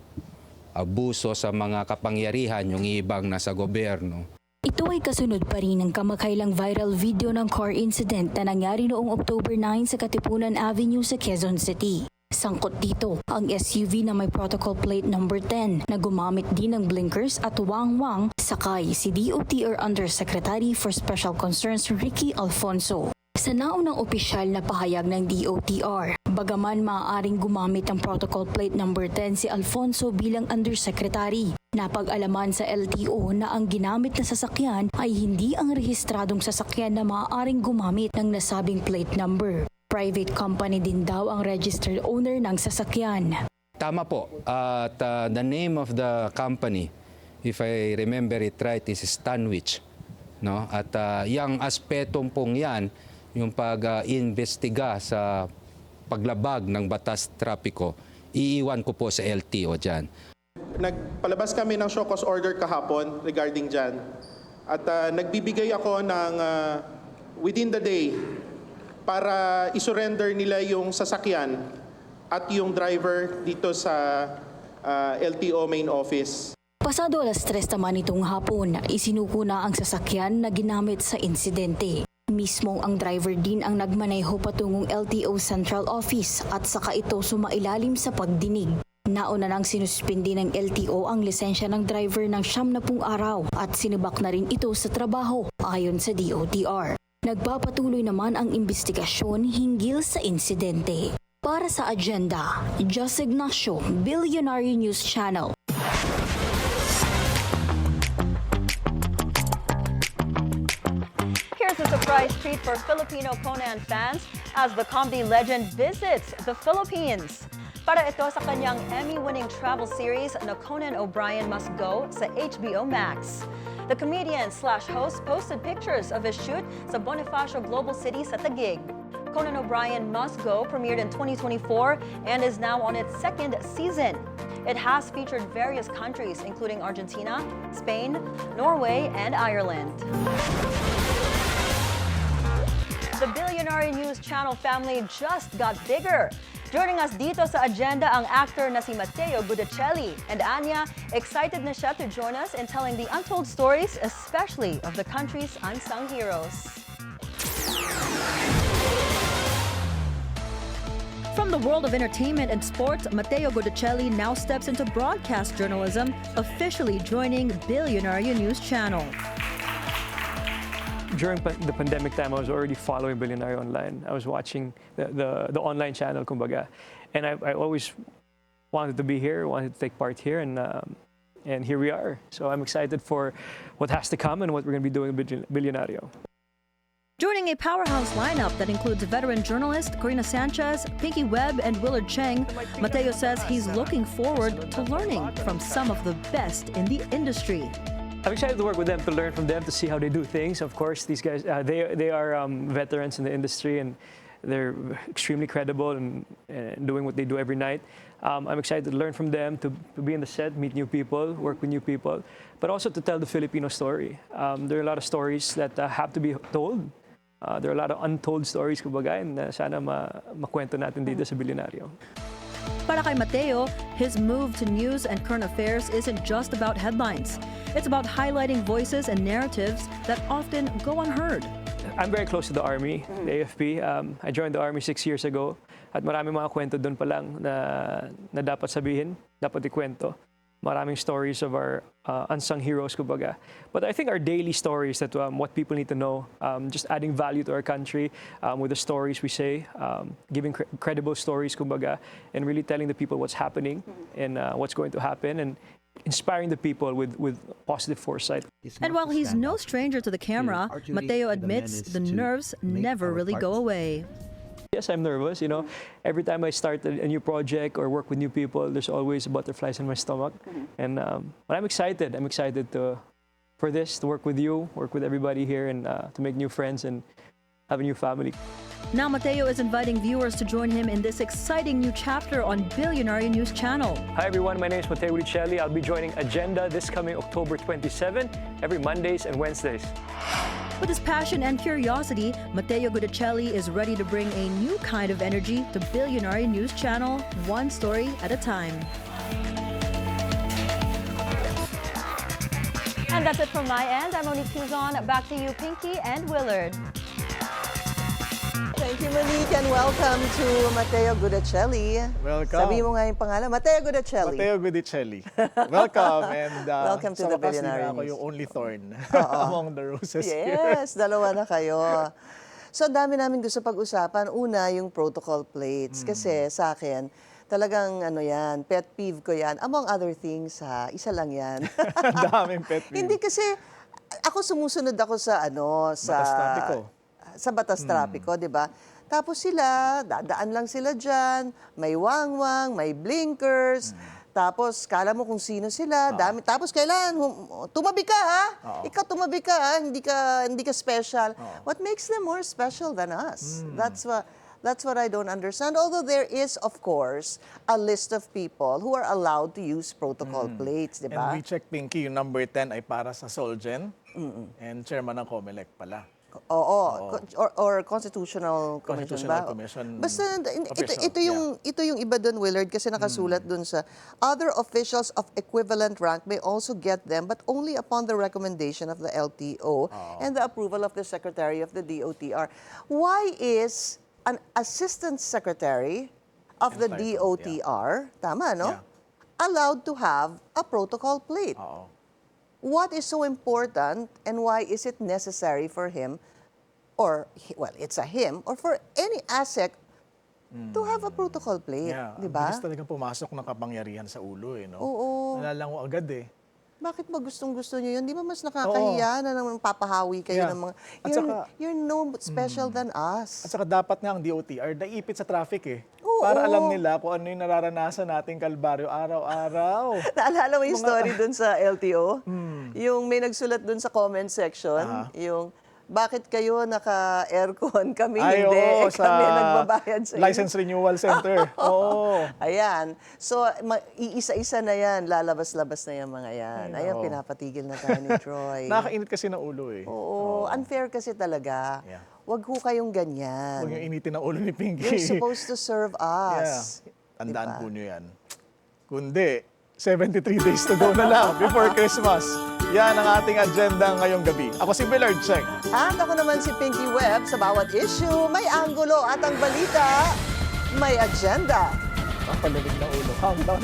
Abuso sa mga kapangyarihan, yung ibang nasa gobyerno. Ito ay kasunod pa rin ng kamakailang viral video ng car incident na nangyari noong October 9 sa Katipunan Avenue sa Quezon City. Sangkot dito ang SUV na may protocol plate number 10 na gumamit din ng blinkers at wang-wang, sakay si DOTR Undersecretary for Special Concerns Ricky Alfonso. Sa naunang opisyal na pahayag ng DOTR, bagaman maaaring gumamit ng protocol plate number 10 si Alfonso bilang Undersecretary, napag-alaman sa LTO na ang ginamit na sasakyan ay hindi ang rehistradong sasakyan na maaaring gumamit ng nasabing plate number. Private company din daw ang registered owner ng sasakyan. Tama po. At the name of the company, if I remember it right, is Stanwich. No? At yung aspetong pong yan, yung pag-imbestiga sa paglabag ng batas trapiko, iiwan ko po sa LTO dyan. Nagpalabas kami ng show cause order kahapon regarding dyan. At nagbibigay ako ng within the day para isurrender nila yung sasakyan at yung driver dito sa LTO main office. Pasado alas 3 naman itong hapon, isinuko na ang sasakyan na ginamit sa insidente. Mismong ang driver din ang nagmaneho patungong LTO Central Office at saka ito sumailalim sa pagdinig. Nauna nang sinuspindi ng LTO ang lisensya ng driver ng 70 araw at sinibak na rin ito sa trabaho ayon sa DOTR. Nagpapatuloy naman ang investigasyon hinggil sa insidente. Para sa agenda, Just Ignacio, Billionaire News Channel. Here's a surprise treat for Filipino Conan fans as the comedy legend visits the Philippines. Para ito sa kanyang Emmy-winning travel series na Conan O'Brien Must Go sa HBO Max. The comedian/host posted pictures of his shoot sa Bonifacio Global City sa Taguig. Conan O'Brien Must Go premiered in 2024 and is now on its second season. It has featured various countries including Argentina, Spain, Norway, and Ireland. The Billionaire News Channel family just got bigger. Joining us dito sa agenda ang actor na si Matteo Gudicelli. And Anya, excited na siya to join us in telling the untold stories, especially of the country's unsung heroes. From the world of entertainment and sports, Matteo Gudicelli now steps into broadcast journalism, officially joining Billionaire News Channel. During the pandemic time, I was already following Billionaire online. I was watching the online channel, kumbaga. And I always wanted to be here, wanted to take part here, and here we are. So I'm excited for what has to come and what we're going to be doing with Billionario. Joining a powerhouse lineup that includes veteran journalist Karina Sanchez, Pinky Webb, and Willard Cheng, Matteo says he's looking forward to learning from some of the best in the industry. I'm excited to work with them, to learn from them, to see how they do things. Of course, these guys, they are veterans in the industry, and they're extremely credible and doing what they do every night. I'm excited to learn from them, to be in the set, meet new people, work with new people, but also to tell the Filipino story. There are a lot of stories that have to be told. There are a lot of untold stories, kumbaga, and sana makwento natin dito sa Billionario. Para kay Mateo, his move to news and current affairs isn't just about headlines. It's about highlighting voices and narratives that often go unheard. I'm very close to the Army, the AFP. I joined the Army 6 years ago at maraming mga kwento doon pa lang na dapat sabihin, dapat ikwento. Maraming stories of our unsung heroes, kumbaga. But I think our daily stories that what people need to know, just adding value to our country with the stories we say, giving credible stories, kumbaga, and really telling the people what's happening and what's going to happen, and inspiring the people with positive foresight. And while he's no stranger to the camera, Mateo admits the nerves never really go away. Yes, I'm nervous. Every time I start a new project or work with new people, there's always butterflies in my stomach. And but I'm excited. I'm excited for this, to work with you, work with everybody here, and to make new friends and have a new family. Now Mateo is inviting viewers to join him in this exciting new chapter on Billionaire News Channel. Hi everyone, my name is Mateo Guidicelli. I'll be joining Agenda this coming October 27, every Mondays and Wednesdays. With his passion and curiosity, Mateo Guidicelli is ready to bring a new kind of energy to Billionaire News Channel, one story at a time. And that's it from my end. I'm Monique Tuzon. Back to you, Pinky and Willard. Thank you, Monique, and welcome to Mateo Guidicelli. Welcome. Sabi mo nga yung pangalan, Mateo Guidicelli. Mateo Guidicelli. Welcome. And welcome to the Billionaire News. Ako News. yung only thorn among the roses here. Yes, dalawa na kayo. So, dami namin gusto pag-usapan. Una, yung protocol plates. Kasi sa akin, talagang pet peeve ko yan. Among other things, isa lang yan. Daming pet peeve. Hindi kasi, ako sumusunod ako sa Batas trapiko. Sa batas trapiko, di ba? Tapos sila, dadaan lang sila dyan, may wangwang, may blinkers, tapos kala mo kung sino sila, dami. Tapos kailangan, tumabi ka ha? Ikaw tumabi ka ha? Hindi ka special. What makes them more special than us? That's what I don't understand. Although there is, of course, a list of people who are allowed to use protocol plates, di ba? And we check, Pinky, yung number 10 ay para sa Solgen and chairman ng COMELEC pala. Oo. Or Constitutional Commission ba? Commission Basta ito yung iba doon, Willard, kasi nakasulat doon sa other officials of equivalent rank may also get them but only upon the recommendation of the LTO and the approval of the Secretary of the DOTR. Why is an Assistant Secretary of the DOTR, tama, no? Allowed to have a protocol plate? What is so important and why is it necessary for him, or, well, it's a him, or for any ASEC to have a protocol plate, di ba? Bilis talagang pumasok ng kapangyarihan sa ulo, no? Oo. Nalalang mo agad, Bakit ba gustong-gusto nyo yun? Di ba mas nakakahiya na naman papahawi kayo ng mga... You're no special than us. At saka dapat nga ang DOTR naipit sa traffic para alam nila kung ano yung nararanasan nating kalbaryo araw-araw. Naalala mo yung story dun sa LTO? Yung may nagsulat dun sa comment section, yung bakit kayo naka-aircon? Kami hindi. Kami nagbabayad sa License Renewal Center. Ayan. So, iisa-isa na yan. Lalabas-labas na yung mga yan. Ayan, pinapatigil na tayo ni Troy. Nakakainit kasi ng ulo Oo. Unfair kasi talaga. Wag ho kayong ganyan. Huwag yung initin ng ulo ni Pinky. You're supposed to serve us. Tandaan po nyo yan. Kundi, 73 days to go na lang before Christmas. Yan ang ating agenda ngayong gabi. Ako si Willard Cheng. At ako naman si Pinky Webb. Sa bawat issue, may anggulo at ang balita, may agenda. Ang palamig na ulo. Countdown.